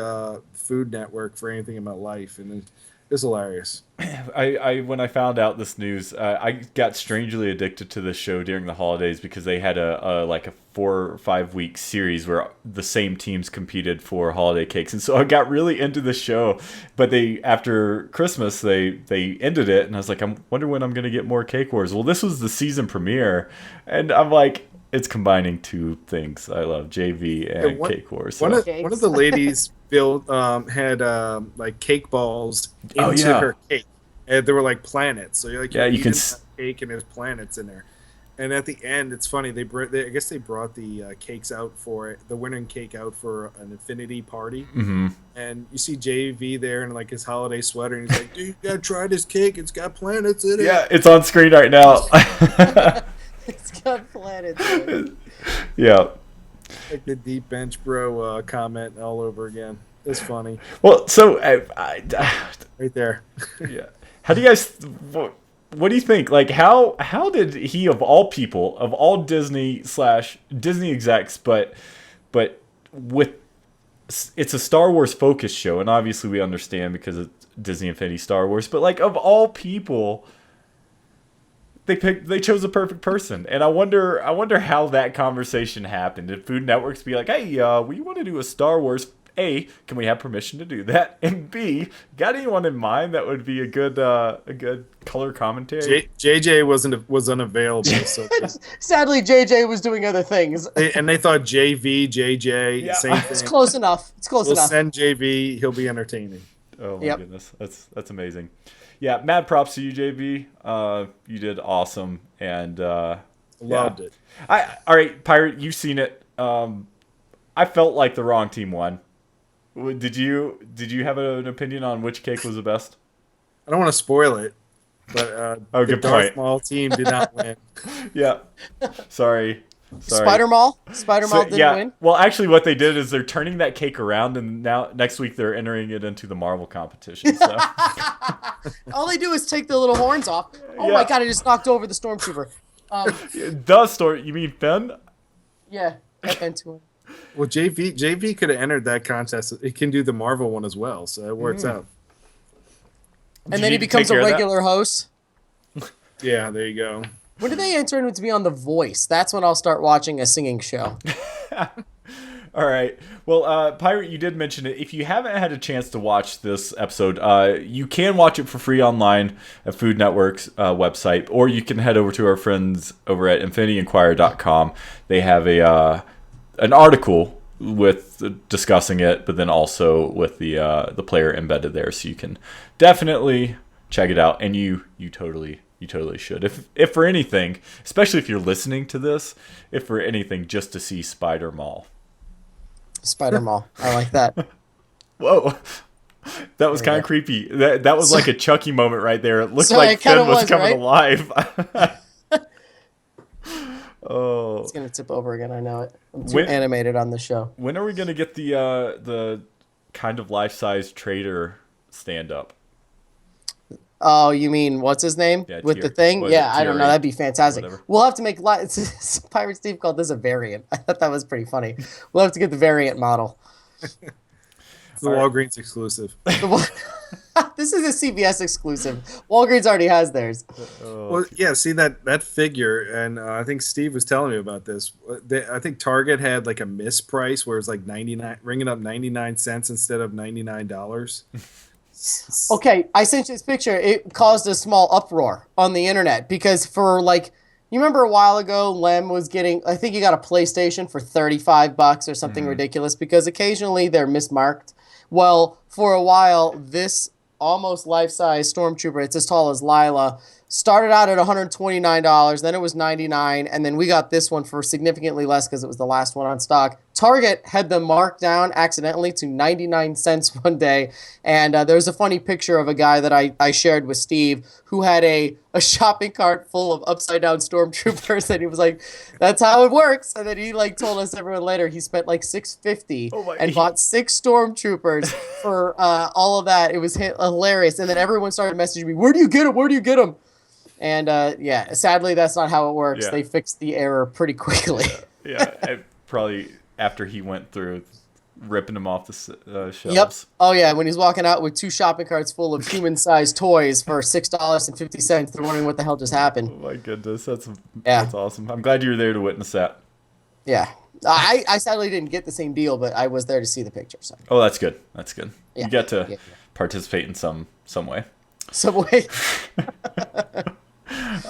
B: Food Network for anything in my life, and it was hilarious.
A: When I found out this news, I got strangely addicted to this show during the holidays, because they had a 4 or 5 week series where the same teams competed for holiday cakes, and so I got really into the show. But after Christmas they ended it, and I was like, I wonder when I'm gonna get more Cake Wars. Well, this was the season premiere, and I'm like, it's combining two things I love: JV and Cake Wars. So.
B: One of the ladies built had like cake balls into her cake, and they were like planets. So you can cake and there's planets in there. And at the end, it's funny. I guess they brought the cakes out for it, the winning cake out for an infinity party.
A: Mm-hmm.
B: And you see JV there in like his holiday sweater, and he's like, "Dude, you gotta try this cake. It's got planets in it."
A: Yeah, it's on screen right now.
C: It's got planets in it.
A: Yeah.
B: Like the deep bench bro comment all over again. It's funny.
A: Well, so
B: Right there.
A: Yeah. How do you guys? What do you think? Like, how did he, of all people, of all Disney execs, but with it's a Star Wars focused show, and obviously we understand because it's Disney Infinity Star Wars, but like of all people, they chose a perfect person, and I wonder how that conversation happened. Did Food Networks be like, hey, we want to do a Star Wars? A, can we have permission to do that? And B, got anyone in mind that would be a good color commentary?
B: JJ was unavailable, so
C: sadly JJ was doing other things.
B: and they thought JJ same thing.
C: It's close enough.
B: We'll send JV. He'll be entertaining.
A: Oh my goodness, that's amazing. Yeah, mad props to you, JV. You did awesome, and
B: loved it.
A: All right, Pirate, you've seen it. I felt like the wrong team won. Did you have an opinion on which cake was the best?
B: I don't want to spoil it, but the Darth Maul team did not win.
A: Yeah, sorry.
C: Spider Maul didn't win.
A: Well, actually, what they did is they're turning that cake around, and now next week they're entering it into the Marvel competition. So.
C: All they do is take the little horns off. Oh my god! I just knocked over the stormtrooper.
A: You mean Finn?
C: Yeah, Finn to him.
B: Well, JV could have entered that contest. It can do the Marvel one as well, so it works out.
C: And then he becomes a regular host.
B: Yeah, there you go.
C: When do they enter in to be on The Voice? That's when I'll start watching a singing show.
A: All right. Well, Pirate, you did mention it. If you haven't had a chance to watch this episode, you can watch it for free online at Food Network's website, or you can head over to our friends over at infinityinquirer.com. They have an article with discussing it, but then also with the player embedded there, so you can definitely check it out. And you totally should. If for anything, especially if you're listening to this, if for anything, just to see Spider Maul.
C: Spider Maul. I like that.
A: Whoa. That was kind of creepy. That was like a Chucky moment right there. It looked like Finn was coming alive. Oh,
C: it's gonna tip over again. I know it. I'm too animated on the show.
A: When are we gonna get the kind of life-size trader stand up?
C: Oh, you mean what's his name with the thing? I don't know. That'd be fantastic. Whatever. We'll have to make Pirate Steve called this a variant. I thought that was pretty funny. We'll have to get the variant model.
B: It's the Walgreens exclusive.
C: This is a CVS exclusive. Walgreens already has theirs.
B: Well, yeah. See that figure, and I think Steve was telling me about this. I think Target had like a misprice where it's like 99, ringing up 99 cents instead of $99.
C: Okay, I sent you this picture. It caused a small uproar on the internet because you remember a while ago, Lem was getting, I think he got a PlayStation for $35 or something ridiculous because occasionally they're mismarked. Well, for a while, this almost life-size Stormtrooper, it's as tall as Lila, started out at $129, then it was $99, and then we got this one for significantly less because it was the last one on stock. Target had them marked down accidentally to 99 cents one day, and there's a funny picture of a guy that I shared with Steve who had a shopping cart full of upside-down Stormtroopers, and he was like, that's how it works, and then he told us everyone later he spent $650 and bought 6 Stormtroopers for all of that. It was hilarious, and then everyone started messaging me, where do you get them? And sadly, that's not how it works. Yeah. They fixed the error pretty quickly.
A: Yeah, probably after he went through ripping them off the shelves.
C: Yep. Oh, yeah, when he's walking out with 2 shopping carts full of human-sized toys for $6.50, they're wondering what the hell just happened.
A: Oh, my goodness. That's awesome. I'm glad you were there to witness that.
C: Yeah. I sadly didn't get the same deal, but I was there to see the picture. So.
A: Oh, that's good. That's good. Yeah. You get to participate in some way.
C: Some way.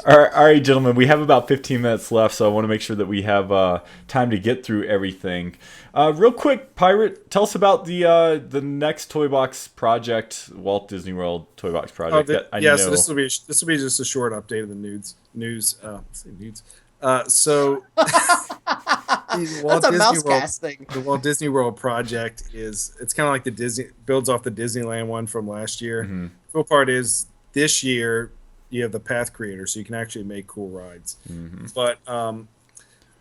A: All right, gentlemen, we have about 15 minutes left, so I want to make sure that we have time to get through everything. Real quick, Pirate, tell us about the next Toy Box project, Walt Disney World Toy Box project.
B: So this will be just a short update of the news. Say nudes. So
C: That's a mousecast thing.
B: The Walt Disney World project it's kind of like the Disney builds off the Disneyland one from last year.
A: Mm-hmm.
B: The cool part is this year you have the path creator, so you can actually make cool rides.
A: Mm-hmm.
B: But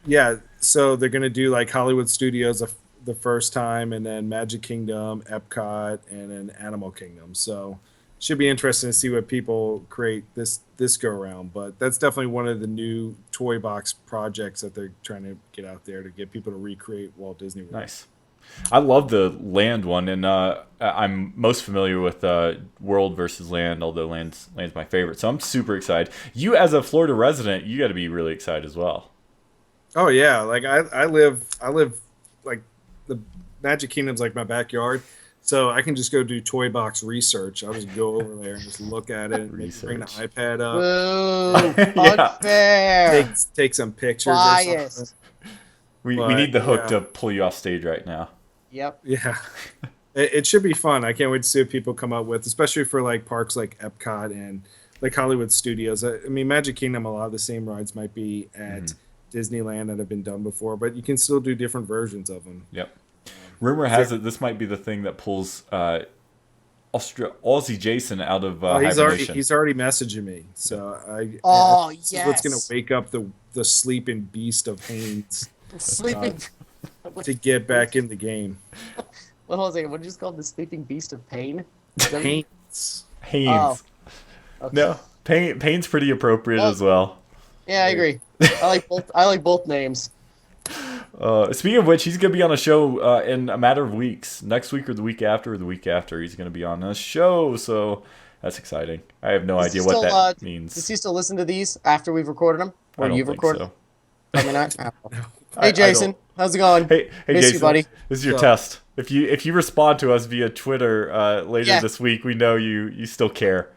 B: yeah, so they're gonna do like Hollywood Studios the first time, and then Magic Kingdom, Epcot, and then Animal Kingdom. So should be interesting to see what people create this go around. But that's definitely one of the new Toy Box projects that they're trying to get out there to get people to recreate Walt Disney World.
A: Nice. I love the Land one, and I'm most familiar with World versus Land, although Land's my favorite. So I'm super excited. You, as a Florida resident, you got to be really excited as well.
B: Oh yeah, like I live like the Magic Kingdom's like my backyard, so I can just go do Toy Box research. I'll just go over there and just look at it, and maybe bring the iPad up,
C: Boo! Unfair.
B: take some pictures.
C: Biased.
A: We need the hook to pull you off stage right now.
C: Yep.
B: Yeah, it should be fun. I can't wait to see what people come up with, especially for like parks like Epcot and like Hollywood Studios. I mean, Magic Kingdom, a lot of the same rides might be at Disneyland that have been done before, but you can still do different versions of them.
A: Yep. Rumor has it this might be the thing that pulls Aussie Jason out of hibernation.
B: He's already messaging me, so
C: yes.
B: What's going to wake up the sleeping beast of Haynes
C: Sleeping.
B: to get back in the game.
C: What was it? What did you just call the sleeping beast of pain?
B: Haynes.
C: Oh. Okay.
A: No, Pain's pretty appropriate as well.
C: Yeah, I agree. I like both names.
A: Speaking of which, he's going to be on a show in a matter of weeks. Next week or the week after, he's going to be on a show. So that's exciting. I have no idea what that means.
C: Does he still listen to these after we've recorded them? Or you've recorded
A: so.
C: Probably not. Hey, Jason. How's it going?
A: Hey,
C: Miss
A: Jason.
C: you, buddy.
A: This is your test. If you respond to us via Twitter later this week, we know you still care.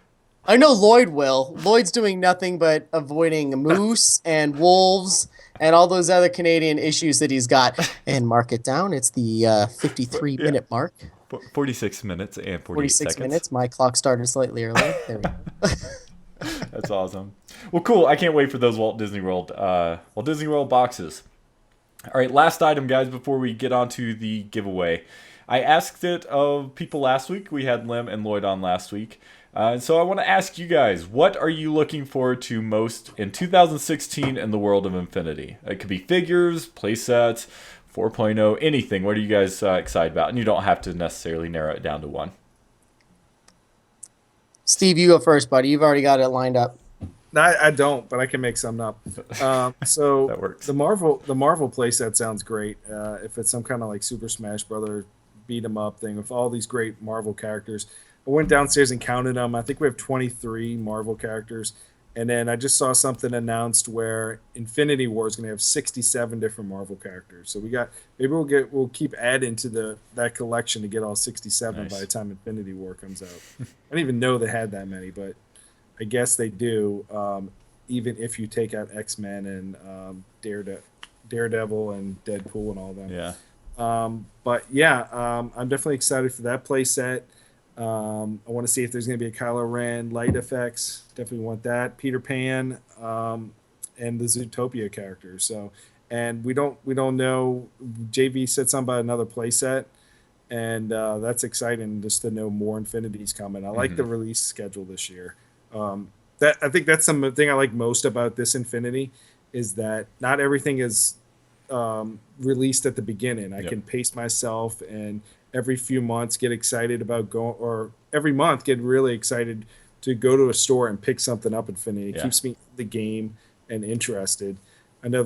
C: I know Lloyd will. Lloyd's doing nothing but avoiding moose and wolves and all those other Canadian issues that he's got. And mark it down. It's the 53-minute mark.
A: 46 minutes and 48
C: 46
A: seconds.
C: minutes. My clock started slightly early. There we go.
A: That's awesome. Well, cool. I can't wait for those Walt Disney World boxes. All right, last item, guys, before we get on to the giveaway. I asked it of people last week. We had Lim and Lloyd on last week. So I want to ask you guys, what are you looking forward to most in 2016 in the world of Infinity? It could be figures, playsets, 4.0, anything. What are you guys excited about? And you don't have to necessarily narrow it down to one.
C: Steve, you go first, buddy. You've already got it lined up.
B: No, I don't, but I can make something up. So
A: That works.
B: The Marvel playset sounds great. If it's some kind of like Super Smash Brother beat 'em up thing with all these great Marvel characters. I went downstairs and counted them. I think we have 23 Marvel characters. And then I just saw something announced where Infinity War is going to have 67 different Marvel characters. So we'll keep adding to that collection to get all 67
A: Nice.
B: by the time Infinity War comes out. I didn't even know they had that many, but I guess they do. Even if you take out X-Men and Daredevil and Deadpool and all them.
A: Yeah.
B: I'm definitely excited for that play set. I want to see if there's going to be a Kylo Ren light effects. Definitely want that. Peter Pan, and the Zootopia characters. So, and we don't know. JV said something about another play set, and that's exciting just to know more Infinity's coming. I like the release schedule this year. I think that's something I like most about this Infinity is that not everything is released at the beginning. I can pace myself and every few months get excited about or every month get really excited to go to a store and pick something up Infinity. It keeps me in the game and interested. I know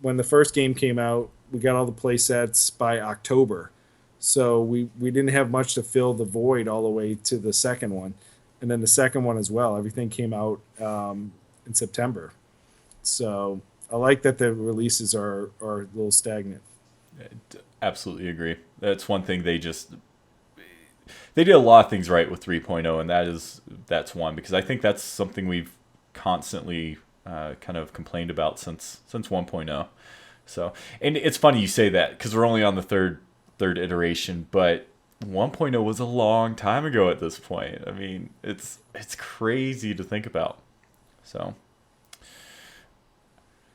B: when the first game came out, we got all the play sets by October. So we didn't have much to fill the void all the way to the second one. And then the second one as well. Everything came out in September. So I like that the releases are a little stagnant.
A: Absolutely agree. That's one thing they did a lot of things right with 3.0, and that's one, because I think that's something we've constantly kind of complained about since 1.0. So, and it's funny you say that because we're only on the third iteration, but 1.0 was a long time ago at this point. I mean, it's crazy to think about. So,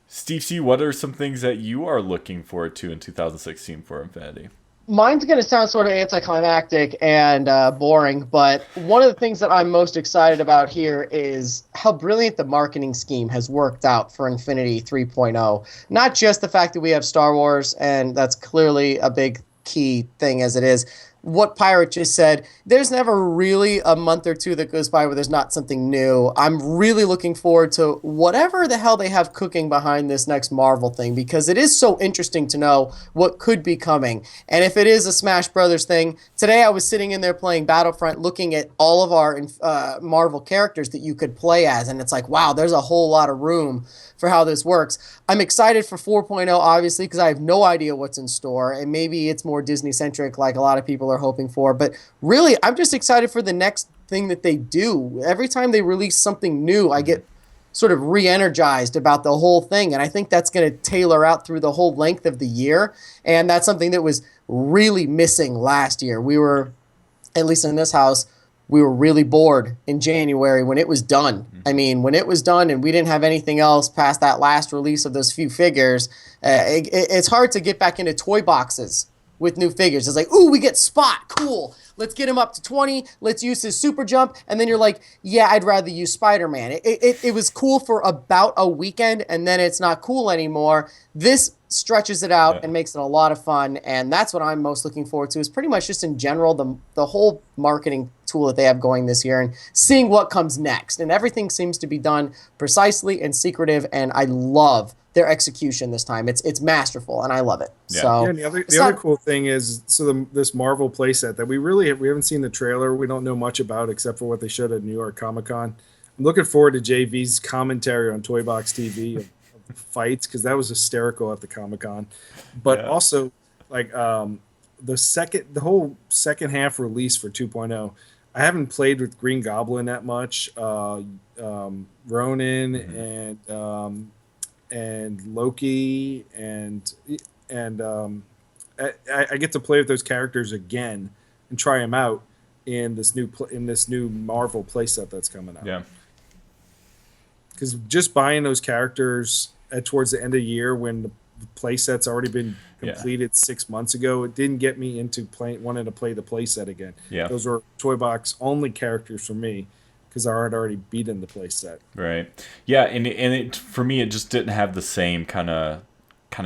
A: Steve C, what are some things that you are looking forward to in 2016 for Infinity?
C: Mine's going to sound sort of anticlimactic and boring, but one of the things that I'm most excited about here is how brilliant the marketing scheme has worked out for Infinity 3.0. Not just the fact that we have Star Wars, and that's clearly a big key thing as it is. What Pirate just said, there's never really a month or two that goes by where there's not something new. I'm really looking forward to whatever the hell they have cooking behind this next Marvel thing, because it is so interesting to know what could be coming. And if it is a Smash Brothers thing, today I was sitting in there playing Battlefront looking at all of our Marvel characters that you could play as, and it's like, wow, there's a whole lot of room for how this works. I'm excited for 4.0, obviously, because I have no idea what's in store, and maybe it's more Disney-centric like a lot of people are hoping for, but really, I'm just excited for the next thing that they do. Every time they release something new, I get sort of re-energized about the whole thing, and I think that's going to tailor out through the whole length of the year, and that's something that was really missing last year. We were, at least in this house, we were really bored in January when it was done. I mean, when it was done and we didn't have anything else past that last release of those few figures, it's hard to get back into toy boxes with new figures. It's like, ooh, we get Spot, cool. Let's get him up to 20. Let's use his super jump. And then you're like, yeah, I'd rather use Spider-Man. It was cool for about a weekend, and then it's not cool anymore. This stretches it out and makes it a lot of fun, and that's what I'm most looking forward to, is pretty much just in general the whole marketing tool that they have going this year and seeing what comes next. And everything seems to be done precisely and secretive, and I love their execution this time. It's masterful, and I love it.
A: Yeah.
C: So
B: And the other cool thing is, this Marvel playset that we haven't seen the trailer. We don't know much about except for what they showed at New York Comic Con. I'm looking forward to JV's commentary on Toy Box TV of fights, because that was hysterical at the Comic Con. But also, like, the whole second half release for 2.0. I haven't played with Green Goblin that much. Ronan and Loki and I get to play with those characters again and try them out in this new Marvel playset that's coming out.
A: Yeah.
B: Because just buying those characters towards the end of the year when the playset's already been completed 6 months ago, it didn't get me into wanting to play the playset again.
A: Yeah.
B: Those were Toy Box only characters for me, because I had already beaten the playset.
A: Right. Yeah, and for me, it just didn't have the same kind of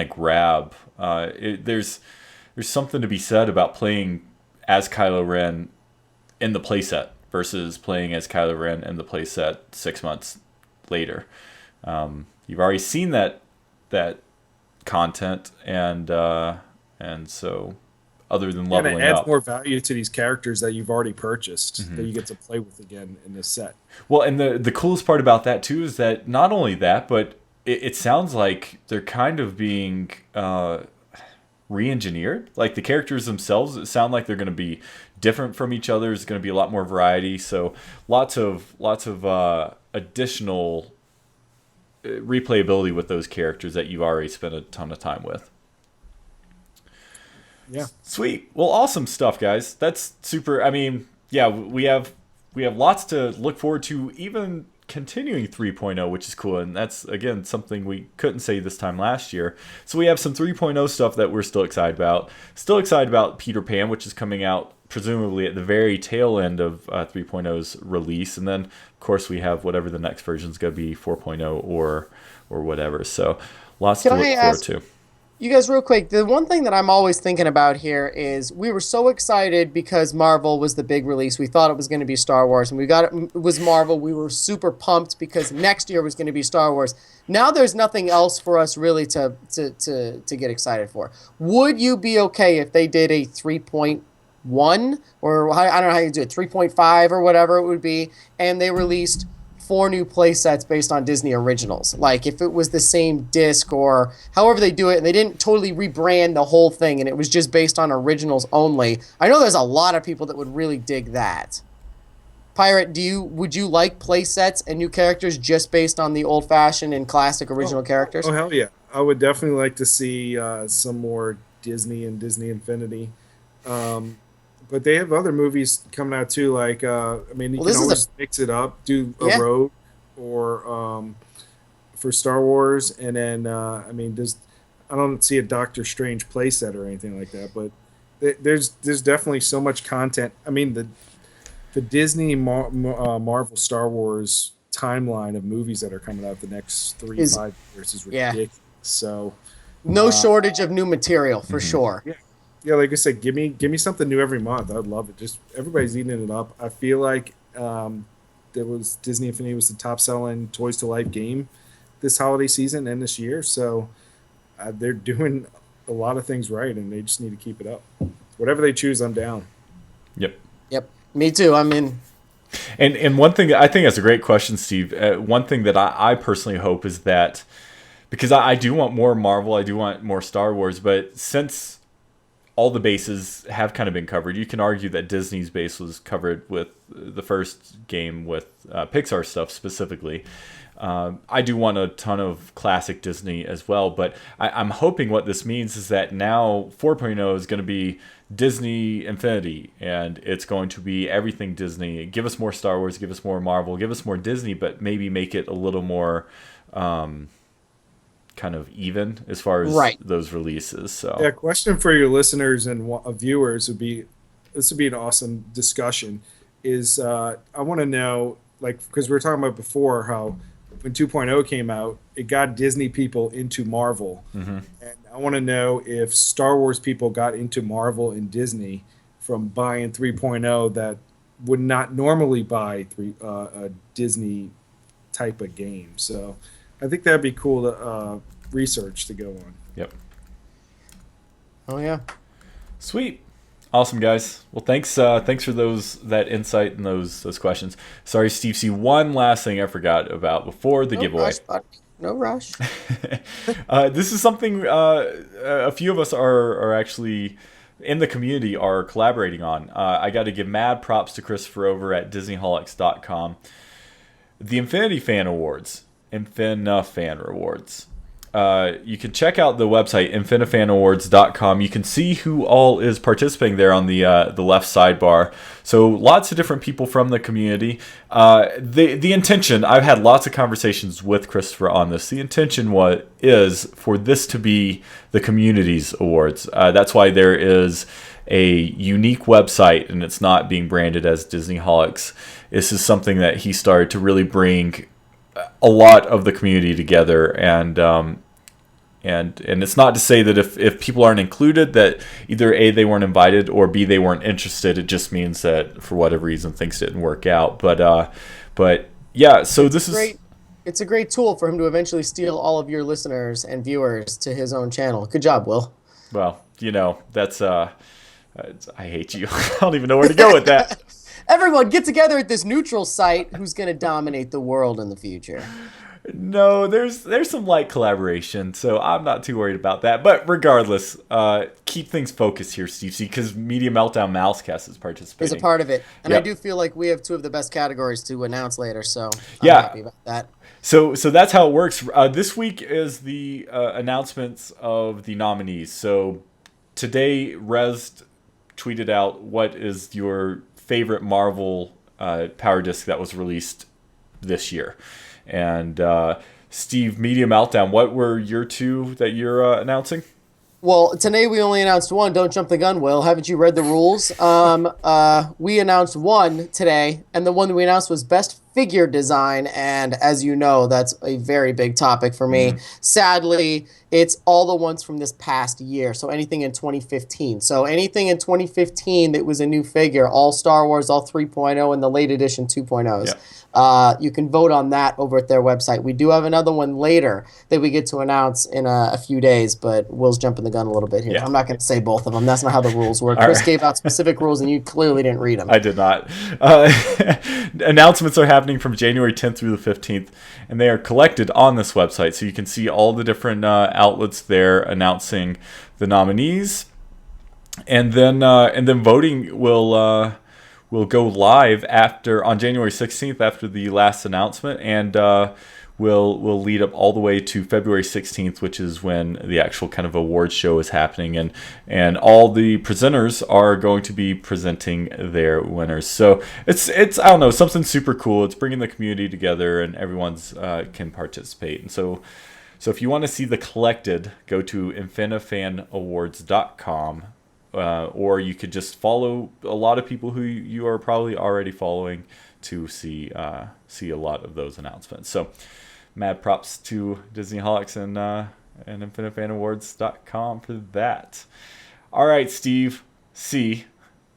A: grab. There's something to be said about playing as Kylo Ren in the playset versus playing as Kylo Ren in the playset 6 months later. You've already seen that content, and so other than leveling
B: up, it adds
A: up,
B: more value to these characters that you've already purchased that you get to play with again in this set.
A: Well, and the coolest part about that too is that not only that, but it sounds like they're kind of being re-engineered. Like the characters themselves sound like they're going to be different from each other. There's going to be a lot more variety. So lots of additional replayability with those characters that you've already spent a ton of time with.
B: Yeah.
A: Sweet. Well, awesome stuff, guys. That's super. I mean, yeah, we have lots to look forward to, even continuing 3.0, which is cool. And that's, again, something we couldn't say this time last year. So we have some 3.0 stuff that we're still excited about. Still excited about Peter Pan, which is coming out presumably at the very tail end of 3.0's release. And then, of course, we have whatever the next version is going to be, 4.0 or whatever. So lots to look forward to.
C: You guys, real quick, the one thing that I'm always thinking about here is we were so excited because Marvel was the big release. We thought it was going to be Star Wars, and it was Marvel. We were super pumped because next year was going to be Star Wars. Now there's nothing else for us really to get excited for. Would you be okay if they did a 3.1, or I don't know how you do it, 3.5 or whatever it would be, and they released 4 new play sets based on Disney originals? Like if it was the same disc or however they do it, and they didn't totally rebrand the whole thing and it was just based on originals only. I know there's a lot of people that would really dig that. Pirate, would you like play sets and new characters just based on the old-fashioned and classic original characters?
B: Oh hell yeah! I would definitely like to see some more Disney and Disney Infinity. But they have other movies coming out too. Like I mean, you can always mix it up, do a Rogue or for Star Wars, and then I mean, I don't see a Doctor Strange playset or anything like that, but there's definitely so much content. I mean, the Disney Marvel Star Wars timeline of movies that are coming out the next 3-5 years is ridiculous. So
C: no shortage of new material for sure.
B: Yeah, like I said, give me something new every month. I'd love it. Just everybody's eating it up. I feel like Disney Infinity was the top selling Toys to Life game this holiday season and this year. So they're doing a lot of things right, and they just need to keep it up. Whatever they choose, I'm down.
A: Yep.
C: Me too. I'm in.
A: And one thing, I think that's a great question, Steve. One thing that I personally hope is that, because I do want more Marvel, I do want more Star Wars, but since all the bases have kind of been covered, you can argue that Disney's base was covered with the first game with Pixar stuff specifically. I do want a ton of classic Disney as well, but I'm hoping what this means is that now 4.0 is going to be Disney Infinity, and it's going to be everything Disney. Give us more Star Wars, give us more Marvel, give us more Disney, but maybe make it a little more kind of even as far as those releases. So
B: yeah, question for your listeners and viewers would be, this would be an awesome discussion, is I want to know, like, because we were talking about before how when 2.0 came out, it got Disney people into Marvel. And I want to know if Star Wars people got into Marvel and Disney from buying 3.0 that would not normally buy a Disney type of game. So I think that'd be cool to research to go on.
A: Yep.
C: Oh yeah.
A: Sweet. Awesome, guys. Well, thanks for that insight and those questions. Sorry, Steve C. One last thing I forgot about before the giveaway.
C: No rush.
A: This is something a few of us are actually in the community are collaborating on. I got to give mad props to Christopher over at DisneyHolics.com. The Infinity Fan Awards, Infina Fan Rewards. You can check out the website, infinifanawards.com. You can see who all is participating there on the left sidebar. So lots of different people from the community. The intention, I've had lots of conversations with Christopher on this. The intention is for this to be the community's awards. That's why there is a unique website, and it's not being branded as Disney Holics. This is something that he started to really bring a lot of the community together, and it's not to say that if people aren't included that either A, they weren't invited, or B, they weren't interested. It just means that for whatever reason things didn't work out. But yeah, so this is great.
C: It's a great tool for him to eventually steal all of your listeners and viewers to his own channel. Good job, Will.
A: Well, that's I hate you. I don't even know where to go with that.
C: Everyone get together at this neutral site who's going to dominate the world in the future.
A: No, there's some light collaboration, so I'm not too worried about that. But regardless, keep things focused here, Steve C, because Media Meltdown Mousecast is participating.
C: Is a part of it. And I do feel like we have two of the best categories to announce later, so I'm happy about that.
A: So that's how it works. This week is the announcements of the nominees. So today, Rez tweeted out what is your favorite Marvel Power Disc that was released this year. And Steve, Media Meltdown, what were your two that you're announcing?
C: Well, today we only announced one. Don't jump the gun, Will. Haven't you read the rules? We announced one today, and the one that we announced was Best Figure Design, and as you know, that's a very big topic for me. Sadly, it's all the ones from this past year, so anything in 2015. So anything in 2015 that was a new figure, all Star Wars, all 3.0, and the late edition 2.0s.
A: Yeah.
C: You can vote on that over at their website. We do have another one later that we get to announce in a few days, but Will's jumping the gun a little bit here.
A: Yeah.
C: I'm not going to say both of them. That's not how the rules work. Chris gave out specific rules, and you clearly didn't read them.
A: I did not. Announcements are happening from January 10th through the 15th, and they are collected on this website, so you can see all the different outlets there announcing the nominees, and then voting will will go live on January 16th after the last announcement, and will lead up all the way to February 16th, which is when the actual kind of awards show is happening, and all the presenters are going to be presenting their winners. So it's I don't know, something super cool. It's bringing the community together, and everyone's can participate. And so if you want to see the collected, go to infinifanawards.com, or you could just follow a lot of people who you are probably already following to see a lot of those announcements. So mad props to Disneyholics and infinifanawards.com for that. All right, Steve C,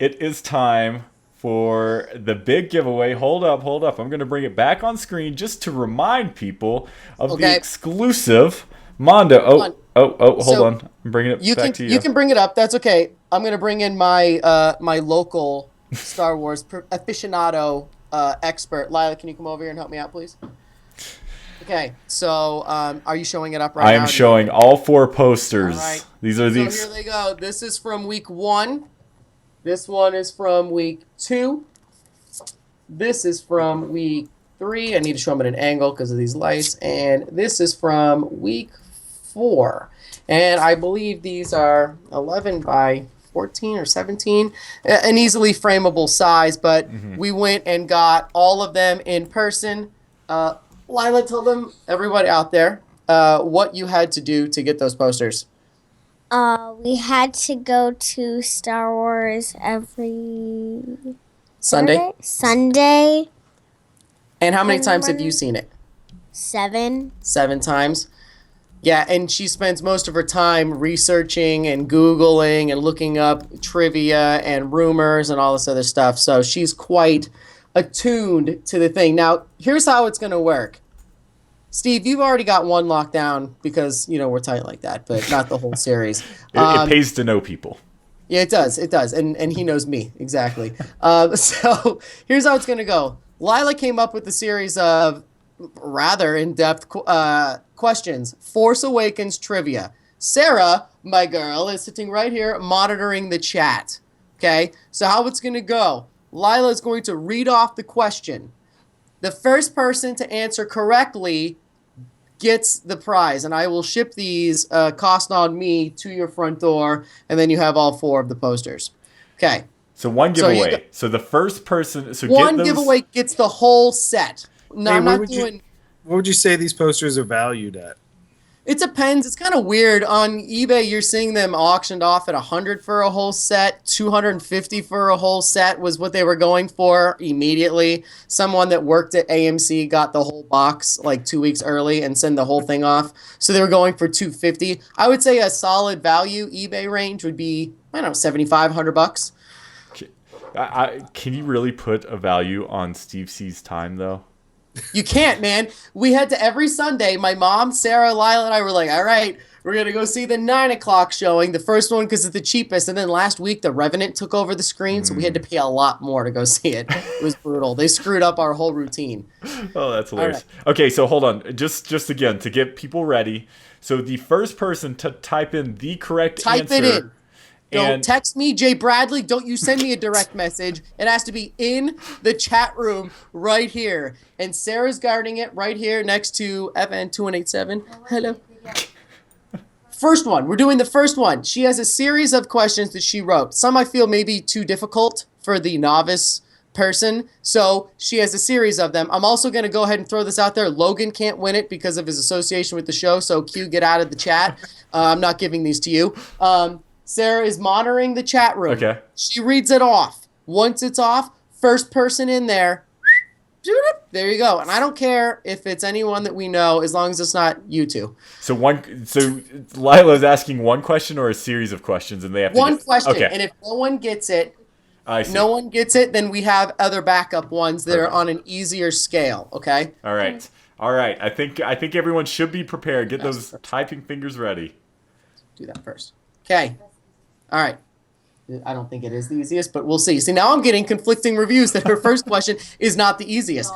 A: it is time for the big giveaway. Hold up. I'm going to bring it back on screen just to remind people of the exclusive Mondo. Hold on. I'm bringing it back to you.
C: You can bring it up. That's okay. I'm going to bring in my my local Star Wars aficionado expert. Lila, can you come over here and help me out, please? Okay, so are you showing it up right now?
A: I am showing all 4 posters.
C: All right.
A: These are
C: here they go. This is from week 1. This one is from week 2. This is from week 3. I need to show them at an angle because of these lights. And this is from week 4. And I believe these are 11 by 14 or 17, an easily frameable size. But we went and got all of them in person. Lila, tell them, everybody out there, what you had to do to get those posters.
E: We had to go to Star Wars every Sunday.
C: And how many times have you seen it?
E: 7.
C: 7 times. Yeah, and she spends most of her time researching and Googling and looking up trivia and rumors and all this other stuff. So she's quite attuned to the thing. Now, here's how it's going to work. Steve, you've already got one locked down because, we're tight like that, but not the whole series.
A: It pays to know people.
C: Yeah, it does. And he knows me. Exactly. So here's how it's going to go. Lila came up with a series of rather in-depth questions. Force Awakens trivia. Sarah, my girl, is sitting right here monitoring the chat. Okay? So how it's going to go. Lila is going to read off the question. The first person to answer correctly gets the prize, and I will ship these cost on me to your front door, and then you have all 4 of the posters. Okay.
A: So one giveaway. So the first person. So
C: one giveaway gets the whole set. No,
B: Hey,
C: I'm not doing.
B: What would you say these posters are valued at?
C: It depends. It's kind of weird. On eBay, you're seeing them auctioned off at $100 for a whole set. $250 for a whole set was what they were going for immediately. Someone that worked at AMC got the whole box like 2 weeks early and sent the whole thing off. So they were going for $250. I would say a solid value eBay range would be, I don't know, $75, $100.
A: Can you really put a value on Steve C's time, though?
C: You can't, man. We had to every Sunday. My mom, Sarah, Lila, and I were like, all right, we're going to go see the 9 o'clock showing. The first one because it's the cheapest. And then last week, The Revenant took over the screen, so we had to pay a lot more to go see it. It was brutal. They screwed up our whole routine.
A: Oh, that's hilarious. Right. Okay, so hold on. Just again, to get people ready. So the first person to type in the correct answer.
C: Type it in. Don't text me, Jay Bradley. Don't you send me a direct message. It has to be in the chat room right here. And Sarah's guarding it right here next to FN2187. Hello. First one. We're doing the first one. She has a series of questions that she wrote. Some I feel may be too difficult for the novice person. So she has a series of them. I'm also going to go ahead and throw this out there. Logan can't win it because of his association with the show. So Q, get out of the chat. I'm not giving these to you. Sarah is monitoring the chat room.
A: Okay.
C: She reads it off. Once it's off, first person in there, there you go. And I don't care if it's anyone that we know, as long as it's not you two.
A: So Lila's asking one question or a series of questions, and they have to
C: one question.
A: Okay.
C: And if no one gets it, then we have other backup ones that are on an easier scale. Okay.
A: All right. I think everyone should be prepared. Get those typing fingers ready.
C: Do that first. Okay. All right. I don't think it is the easiest, but we'll see. See, now I'm getting conflicting reviews that her first question is not the easiest.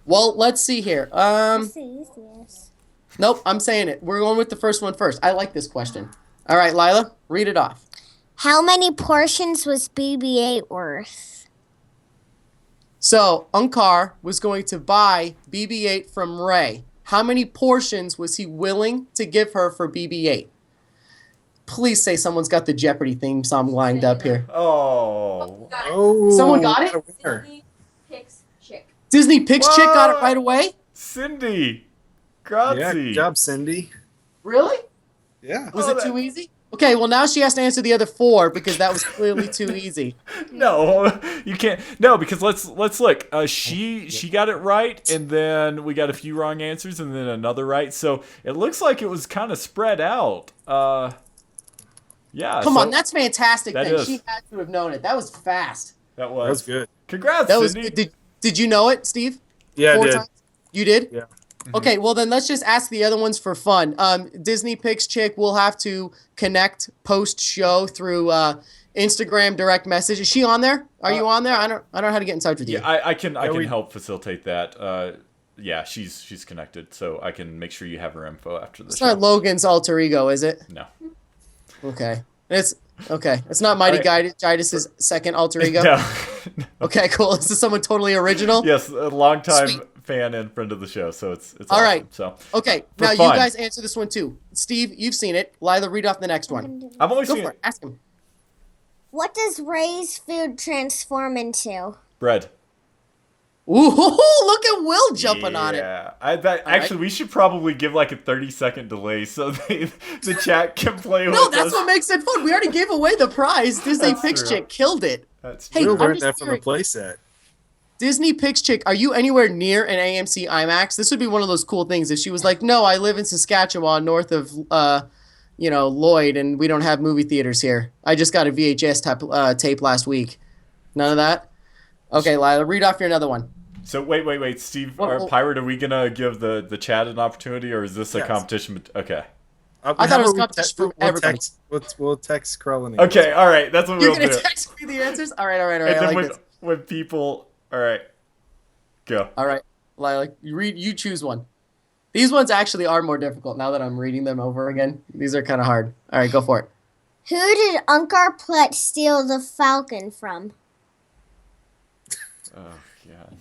C: Well, let's see here.
E: That's the easiest.
C: Nope, I'm saying it. We're going with the first one first. I like this question. All right, Lila, read it off.
E: How many portions was BB-8 worth?
C: So Unkar was going to buy BB-8 from Rey. How many portions was he willing to give her for BB-8? Please say someone's got the Jeopardy theme song lined up here.
A: Oh.
B: Oh,
C: Someone got it?
B: a winner.
F: Disney picks chick.
C: Disney Picks Chick got it
A: What?
C: right away?
A: Cindy.
B: Yeah,
A: Grazie.
B: good job, Cindy.
C: Really?
B: Yeah.
C: Was
A: Oh,
C: it too easy? Okay, well now she has to answer the other 4 because that was clearly too easy.
A: No, you can't. No, because let's look. She got it right, and then we got a few wrong answers, and then another right. So it looks like it was kind of spread out. Yeah.
C: Come
A: so
C: on, that's fantastic.
A: that
C: Then
A: is.
C: she had to have known it. That was fast.
A: that
B: That was
A: was
B: good.
A: Congrats,
C: That was
A: Cindy.
C: good. Did you know it, Steve?
B: Yeah, I
C: 4
B: did.
C: times? You did?
B: Yeah.
C: Okay, well then let's just ask the other ones for fun. Disney Picks Chick will have to connect post show through Instagram direct message. Is she on there? Are you on there? I don't know how to get in touch with you.
A: Yeah, I can
B: we-
A: help facilitate that. Yeah, she's connected, so I can make sure you have her info after the
C: It's
A: show.
C: not Logan's alter ego, is it?
A: No.
C: Okay. It's okay. It's not Mighty
A: All
C: Gidas' second alter ego.
A: No.
C: Okay, cool. This is someone totally original.
A: Yes, a longtime
C: Sweet.
A: fan and friend of the show, so it's
C: All
A: awesome.
C: right.
A: So
C: Okay,
A: For
C: now you
A: fun.
C: guys answer this one too. Steve, you've seen it. Lila, read off the next one.
A: I've only
C: Go
A: seen
C: for it. Ask him.
E: What does Ray's food transform into?
A: bread.
C: Ooh, look at Will jumping on it.
A: Yeah, actually we should probably give like a 30-second delay so the chat can play with
C: No,
A: us.
C: that's what makes it fun. We already gave away the prize. Disney
A: That's
C: Picks
A: true.
C: Chick killed it.
A: That's
C: Hey,
B: We'll
C: I'm
B: learn
C: just
B: that from the
C: curious.
B: playset.
C: Disney Picks Chick, are you anywhere near an AMC IMAX? This would be one of those cool things if she was like, no, I live in Saskatchewan north of, Lloyd, and we don't have movie theaters here. I just got a VHS tape last week. None of that? Okay, Lila, read off your another one.
A: So wait, Steve
C: Well,
A: or Pirate, are we gonna give the chat an opportunity, or is this a
B: Yes.
A: competition? Okay.
C: I thought it was competition for everybody.
B: We'll text Krellin.
A: Okay, all right, that's what
C: You're
A: we'll
C: going
A: do.
C: to text me the answers? All right.
A: And
C: I
A: then
C: like this.
A: when people, all right, go.
C: All right, Lila, you choose one. These ones actually are more difficult now that I'm reading them over again. These are kind of hard. All right, go for it.
E: Who did Unkar Plutt steal the falcon from?
A: Oh god.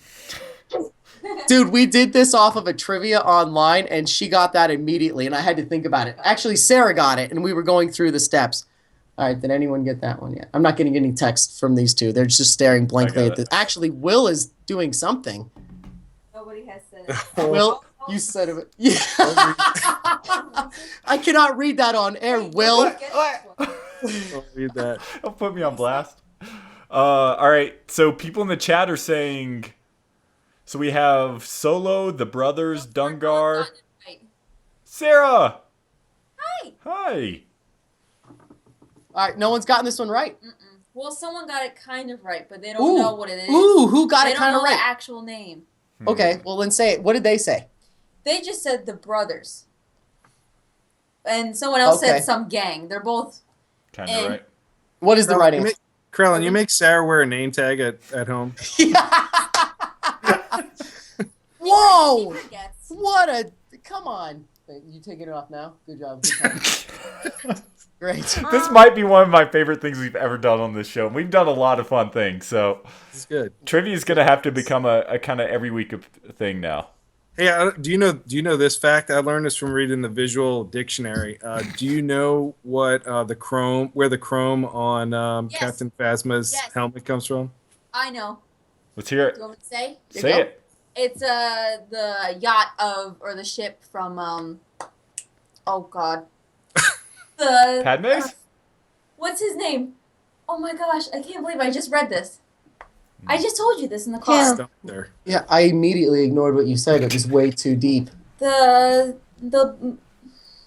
C: Dude, we did this off of a trivia online, and she got that immediately, and I had to think about it. Actually, Sarah got it, and we were going through the steps. All right, did anyone get that one yet? I'm not getting any text from these two. They're just staring blankly
A: got
C: at
A: it.
C: this. Actually, Will is doing something.
F: Nobody has said it.
C: Will, you said it. Yeah. I cannot read that on air, Will.
B: Don't read that.
A: Don't put me on blast. All right, so people in the chat are saying. So we have Solo, the brothers, Dungar, Sarah.
F: Hi.
A: Hi.
C: All right, no one's gotten this one right.
F: Well, someone got it kind of right, but they don't
C: Ooh.
F: know what it is.
C: Ooh, who got
F: They
C: it
F: don't
C: kind
F: know
C: of
F: the
C: right?
F: actual name.
C: Okay, well then say it. What did they say?
F: They just said the brothers. And someone else
C: Okay.
F: said some gang. They're both.
A: Kind
F: Eh.
A: of right.
C: What is the right answer?
B: Krellin, you make Sarah wear a name tag at home.
C: Whoa!
F: Forgets.
C: What a come on! Wait, you taking it off now? Good job. Good time. Great.
A: This might be one of my favorite things we've ever done on this show. We've done a lot of fun things, so
B: This is good.
A: trivia is gonna have to become a kind of every week thing now.
B: Hey, do you know this fact? I learned this from reading the visual dictionary. Do you know what where the chrome on
F: Yes.
B: Captain Phasma's
F: Yes.
B: helmet comes from?
F: I know.
A: Let's hear
F: Do
A: it.
F: you want me to say?
C: you
A: Say
C: go.
A: it.
F: It's the yacht or the ship from oh god. The
A: Padme's?
F: what's his name? Oh my gosh, I can't believe I just read this. I just told you this in the car.
B: Stuff there.
C: Yeah, I immediately ignored what you said. It was way too deep.
F: The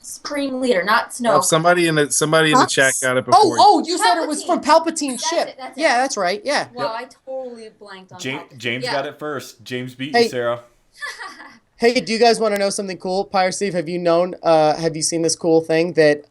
F: Supreme Leader, not Snow.
B: Well, somebody in the chat got it before.
C: Oh, you said it was from Palpatine's
F: That's
C: ship.
F: it, that's it.
C: Yeah, that's right. Yeah.
F: Wow, I totally blanked on Palpatine.
A: James
F: Yeah.
A: got it first. James beat
C: Hey.
A: you, Sarah.
C: Hey, do you guys want to know something cool? Pyre Steve, have you seen this cool thing that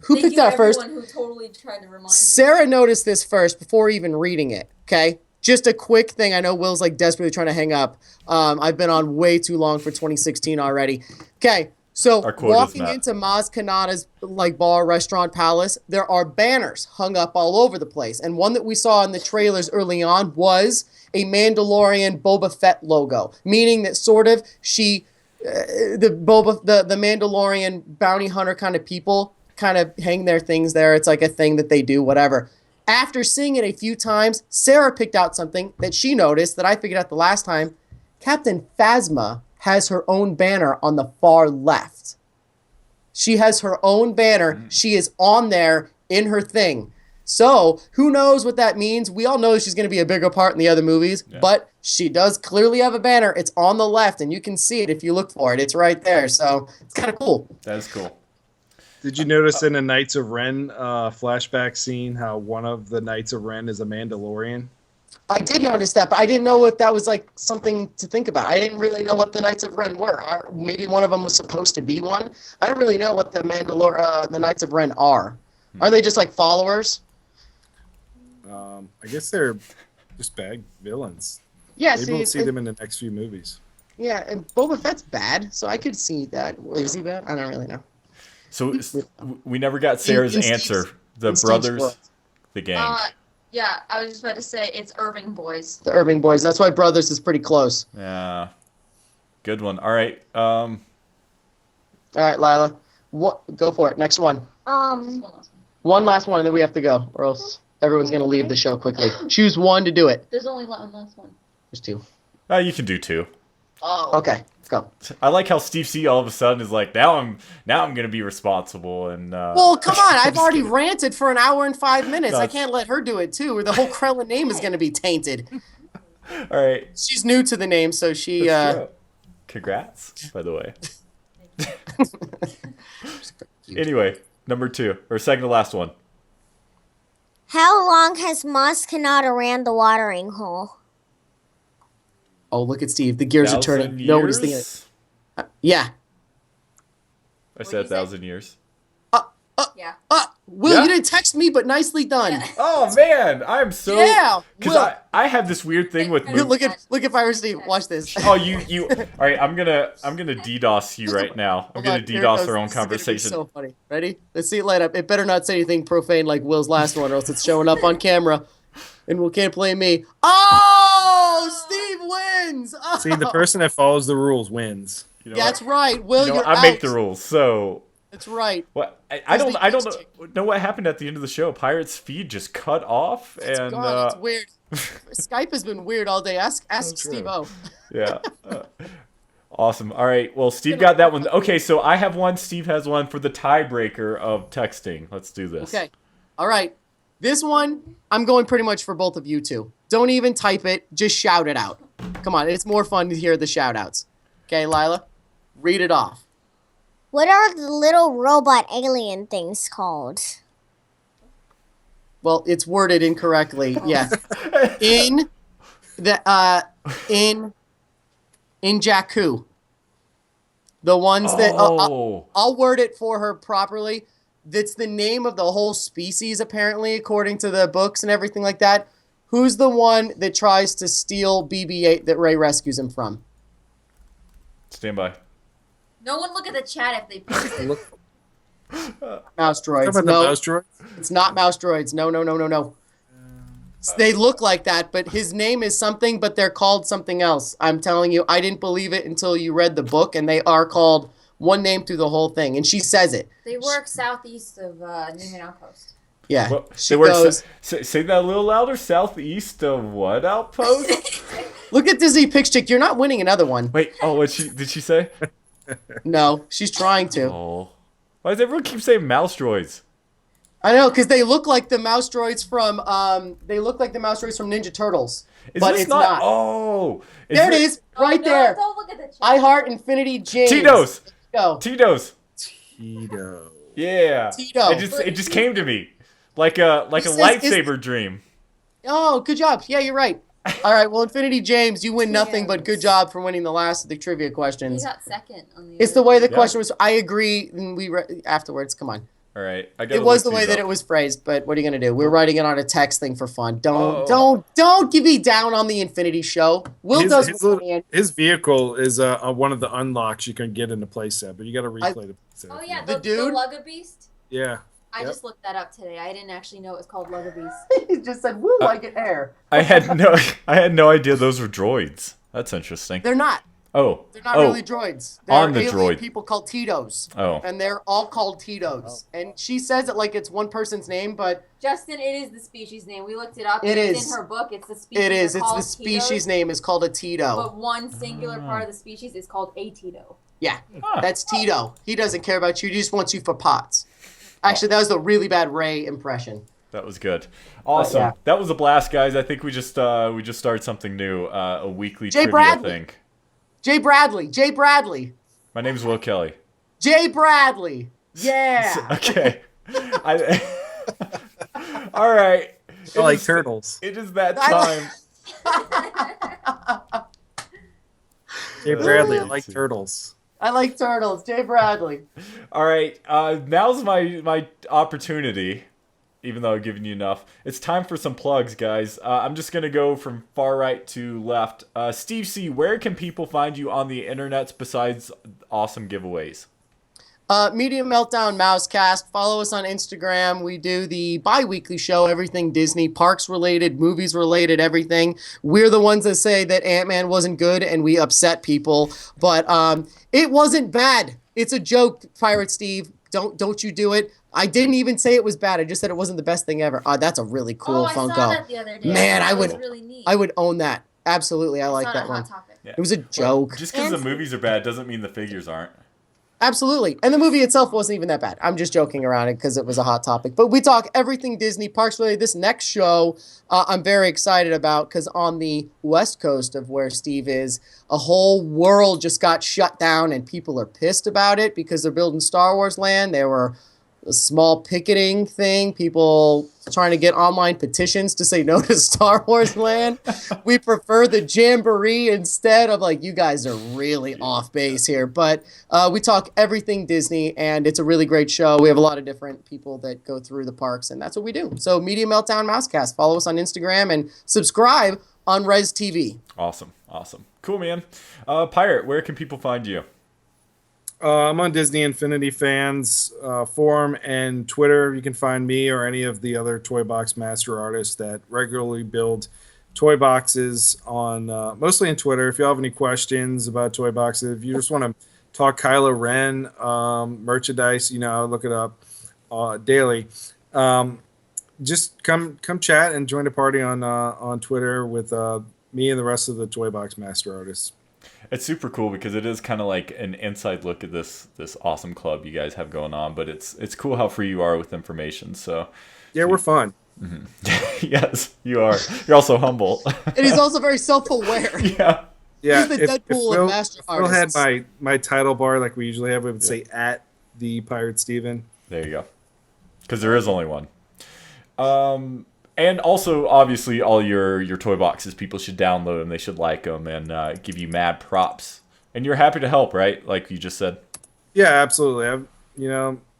C: who
F: Thank
C: picked
F: you
C: that first?
F: everyone who totally tried to remind me.
C: Sarah noticed this first before even reading it. Okay, just a quick thing. I know Will's like desperately trying to hang up. I've been on way too long for 2016 already. Okay, So
A: Our quota's
C: walking
A: met.
C: into Maz Kanata's like bar, restaurant, palace, there are banners hung up all over the place, and one that we saw in the trailers early on was a Mandalorian Boba Fett logo, meaning that sort of the Mandalorian bounty hunter kind of people kind of hang their things there. It's like a thing that they do, whatever. After seeing it a few times, Sarah picked out something that she noticed that I figured out the last time. Captain Phasma has her own banner on the far left. She has her own banner. She is on there in her thing. So who knows what that means? We all know she's going to be a bigger part in the other movies, but she does clearly have a banner. It's on the left, and you can see it if you look for it. It's right there. So it's kind of cool.
A: That is cool.
B: Did you notice in the Knights of Ren flashback scene how one of the Knights of Ren is a Mandalorian?
C: I did notice that, but I didn't know if that was like something to think about. I didn't really know what the Knights of Ren were. Maybe one of them was supposed to be one. I don't really know what the Knights of Ren are. Are they just like followers?
B: I guess they're just bad villains.
C: Yeah,
B: Maybe we'll see them in the next few movies.
C: Yeah, and Boba Fett's bad, so I could see that. Is he bad? I don't really know.
A: So we never got Sarah's answer. The brothers, the gang.
F: Yeah, I was just about to say it's Irving Boys.
C: The Irving Boys. That's why Brothers is pretty close.
A: Yeah. Good one. All right.
C: All right, Lila. Go for it. Next one. One last one, and then we have to go, or else everyone's going to leave the show quickly. Choose one to do it.
F: There's only one last one.
C: There's two.
A: You can do two.
F: Oh.
C: Okay, let's go.
A: I like how Steve C all of a sudden is like, now I'm going to be responsible and.
C: Well, come on! I've already ranted for an hour and 5 minutes. I can't let her do it too, or the whole Krellin name is going to be tainted.
A: All right.
C: She's new to the name, so she.
A: Congrats, by the way. Anyway, number two, or second to last one.
E: How long has Maz Kanata ran the watering hole?
C: Oh, look at Steve. The gears are turning.
A: 1,000
C: Nobody's
A: years?
C: thinking. Yeah.
A: I said 1,000 years.
F: Yeah.
C: Will,
A: Yeah?
C: you didn't text me, but nicely done.
A: Oh man, I'm so
C: Yeah,
A: because
C: Will.
A: I have this weird thing with movies.
C: Look at Fire Steve. Watch this.
A: Oh, you. All right, I'm gonna DDoS you right now. I'm
C: Hold
A: gonna
C: on, here it
A: DDoS
C: goes.
A: our own
C: This is gonna be
A: conversation.
C: so funny. Ready? Let's see it light up. It better not say anything profane like Will's last one, or else it's showing up on camera, and Will can't blame me. Oh, Steve wins. Oh.
B: See, the person that follows the rules wins.
A: You know
C: Yeah,
A: what?
C: that's right. Will,
A: You know
C: you're
A: what? I make
C: out.
A: the rules, so.
C: That's right.
A: What I don't
C: Disney
A: know what happened at the end of the show. Pirate's feed just cut off,
C: It's
A: and
C: gone. It's weird. Skype has been weird all day. Ask Steve O.
A: yeah, awesome. All right, well, Steve got that one. Okay, so I have one. Steve has one for the tiebreaker of texting. Let's do this.
C: Okay. All right. This one, I'm going pretty much for both of you two. Don't even type it. Just shout it out. Come on. It's more fun to hear the shout outs. Okay, Lila? Read it off.
E: What are the little robot alien things called?
C: Well, it's worded incorrectly. Yes. In Jakku. The ones that I'll word it for her properly. That's the name of the whole species, apparently, according to the books and everything like that. Who's the one that tries to steal BB-8 that Rey rescues him from?
A: Stand by.
F: No one look at the chat if they post it.
C: Mouse droids.
B: Talk about
C: No,
B: the mouse droid?
C: it's not mouse droids. No. They look like that, but his name is something, but they're called something else. I'm telling you, I didn't believe it until you read the book, and they are called one name through the whole thing, and she says it.
F: They work southeast of Newman Outpost.
C: Yeah,
A: Well,
C: she
A: they were
C: goes.
A: say that a little louder. Southeast of what outpost?
C: Look at Disney Picture. You're not winning another one.
A: Wait. Oh, did she say?
C: No, she's trying to.
A: Oh, why does everyone keep saying mouse droids?
C: I know, because they look like the mouse droids from Ninja Turtles. But
A: this
C: it's not.
A: Oh,
C: There it is, right there.
F: Don't look at the chat.
C: I Heart Infinity James.
A: Tito's.
C: Go.
A: Tito's.
B: Tito.
A: Yeah.
C: Tito.
A: It just came to me like a
C: says
A: lightsaber dream.
C: Oh, good job. Yeah, you're right. All right, well, Infinity James, you win nothing, but good job for winning the last of the trivia
F: He
C: questions.
F: got second on the
C: It's
F: other
C: the way the
A: Yeah.
C: question was. I agree, and afterwards. Come on.
A: All right. I
C: It was the way that it was phrased, but what are you gonna do? We're writing it on a text thing for fun. Don't give me down on the Infinity Show. Will
B: his vehicle is one of the unlocks you can get in the playset, but you got to replay the playset.
F: Oh yeah,
C: The
F: the
C: dude?
F: Lugga Beast.
B: Yeah.
F: I just looked that up today. I didn't actually know it was called Lugga Beast.
C: He just said, "Woo, I get air."
A: I had no idea those were droids. That's interesting.
C: They're not.
A: Oh.
C: They're not really droids. They're
A: On the
C: alien
A: droid.
C: people called Tito's.
A: Oh.
C: And they're all called Tito's. And she says it like it's one person's name, but
F: Justin, it is the species name. We looked it up.
C: It
F: It's
C: is.
F: in her book. It's the species.
C: it is.
F: They're
C: It's the
F: called
C: species
F: Tito's,
C: name is called a Tito.
F: But one singular part of the species is called a Tito.
C: Yeah,
A: Huh.
C: that's Tito. He doesn't care about you. He just wants you for pots. Actually, that was the really bad Ray impression.
A: That was good. Awesome.
C: yeah.
A: That was a blast, guys. I think we just started something new, a weekly
C: Jay
A: trivia
C: Bradley.
A: thing.
C: Jay Bradley.
A: My name's Will Kelly.
C: Jay Bradley. Yeah.
A: Okay. All right.
B: I like turtles.
A: It is that time.
B: Jay Bradley, I like turtles.
C: I like turtles. Jay Bradley.
A: All right. Now's my opportunity. Even though I've given you enough, it's time for some plugs, guys. I'm just gonna go from far right to left. Steve C, where can people find you on the internets besides awesome giveaways?
C: Media Meltdown Mousecast. Follow us on Instagram. We do the bi-weekly show, everything Disney, parks related, movies related, everything. We're the ones that say that Ant-Man wasn't good and we upset people, but it wasn't bad. It's a joke, Pirate Steve. Don't you do it. I didn't even say it was bad. I just said it wasn't the best thing ever. That's a really cool Funko.
F: I saw that the other day.
C: Man,
F: That
C: I
F: was
C: would
F: really neat.
C: I would own that. Absolutely. I like
F: It's
C: that
F: not a
C: one.
F: Hot Topic.
A: Yeah.
C: It was a joke.
A: Just because the movies are bad doesn't mean the figures aren't.
C: Absolutely. And the movie itself wasn't even that bad. I'm just joking around it because it was a hot topic. But we talk everything Disney parks related. This next show I'm very excited about because on the west coast of where Steve is, a whole world just got shut down and people are pissed about it because they're building Star Wars Land. There were a small picketing thing, people trying to get online petitions to say no to Star Wars Land. We prefer the Jamboree instead of you guys are really off base here. But we talk everything Disney, and it's a really great show. We have a lot of different people that go through the parks, and that's what we do. So Media Meltdown Mousecast. Follow us on Instagram and subscribe on Res TV.
A: Awesome. Cool, man. Pirate, where can people find you?
B: I'm on Disney Infinity Fans forum and Twitter. You can find me or any of the other Toy Box Master artists that regularly build toy boxes on mostly on Twitter. If you have any questions about toy boxes, if you just want to talk Kylo Ren merchandise, look it up daily. Just come chat and join the party on Twitter with me and the rest of the Toy Box Master artists.
A: It's super cool because it is kind of like an inside look at this awesome club you guys have going on, but it's cool how free you are with information. So
B: yeah, we're fun.
A: Mm-hmm. Yes, you are. You're also humble.
C: And he's also very self-aware.
A: Yeah.
C: He's the Deadpool of master artists.
B: Phil had my title bar like we usually have. We would say at the Pirate Steven.
A: There you go. Because there is only one. And also, obviously, all your toy boxes, people should download them. They should like them and give you mad props. And you're happy to help, right? Like you just said.
B: Yeah, absolutely.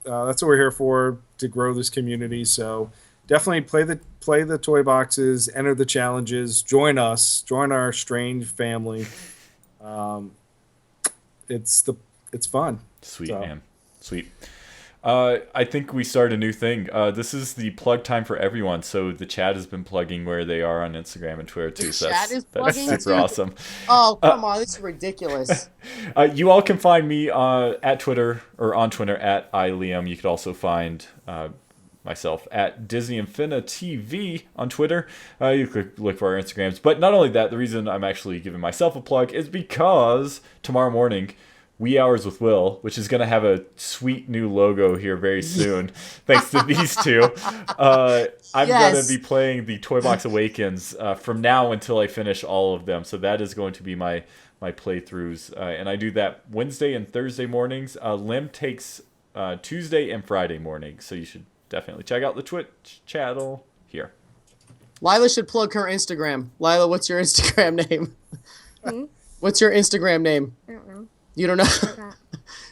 B: That's what we're here for, to grow this community. So definitely play the toy boxes, enter the challenges, join us, join our strange family. It's fun.
A: Sweet, man. Sweet. I think we start a new thing. This is the plug time for everyone. So the chat has been plugging where they are on Instagram and Twitter too. So that's super awesome.
C: Oh, come on. This is ridiculous.
A: You all can find me at Twitter or on Twitter at iLiam. You could also find myself at Disney Infinity TV on Twitter. You could look for our Instagrams. But not only that, the reason I'm actually giving myself a plug is because tomorrow morning, Wee Hours with Will, which is going to have a sweet new logo here very soon, thanks to these two. I'm going to be playing the Toy Box Awakens from now until I finish all of them. So that is going to be my playthroughs. And I do that Wednesday and Thursday mornings. Lim takes Tuesday and Friday mornings. So you should definitely check out the Twitch channel here.
C: Lila should plug her Instagram. Lila, what's your Instagram name? What's your Instagram name?
E: I don't know.
C: You don't know?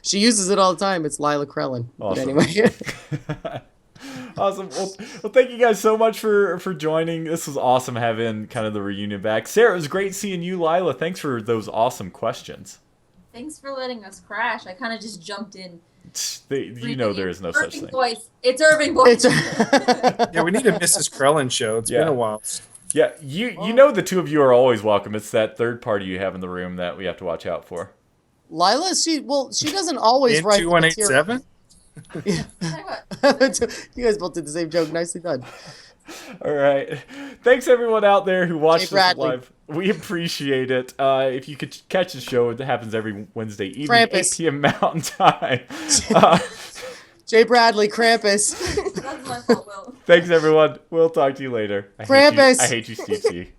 C: She uses it all the time. It's Lila Krellin.
A: Awesome.
C: But anyway.
A: Awesome. Well, thank you guys so much for joining. This was awesome having kind of the reunion back. Sarah, it was great seeing you. Lila, thanks for those awesome questions.
F: Thanks for letting us crash. I kind of just jumped in.
A: You know there is no such
F: Irving
A: thing.
F: Voice. It's Irving Voice.
B: Yeah, we need a Mrs. Krellin show. It's been a while.
A: Yeah, you know the two of you are always welcome. It's that third party you have in the room that we have to watch out for.
C: Lila, she doesn't always write the material.
B: 2187?
C: You guys both did the same joke. Nicely done.
A: All right. Thanks everyone out there who watched
C: Jay
A: us
C: Bradley.
A: live. We appreciate it. If you could catch the show, it happens every Wednesday evening,
C: Krampus.
A: 8 p.m. Mountain Time.
C: Jay Bradley, Krampus.
F: That's my fault, Will.
A: Thanks everyone. We'll talk to you later.
C: Krampus.
A: I hate you, Steve C.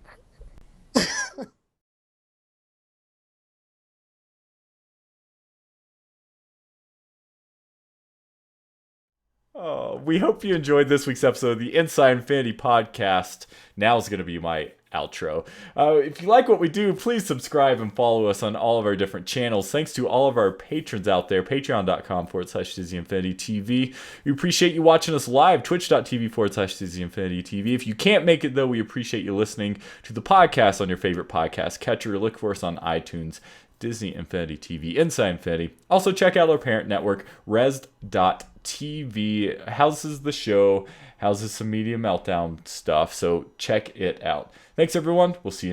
A: We hope you enjoyed this week's episode of the Inside Infinity Podcast. Now is going to be my outro. If you like what we do, please subscribe and follow us on all of our different channels. Thanks to all of our patrons out there, patreon.com/DizzyInfinityTV. We appreciate you watching us live, twitch.tv/DizzyInfinityTV. If you can't make it though, we appreciate you listening to the podcast on your favorite podcast catcher. Look for us on iTunes, Disney Infinity TV, Inside Infinity. Also check out our parent network, Res.TV. Houses the show, houses some Media Meltdown stuff, so check it out. Thanks everyone. We'll see you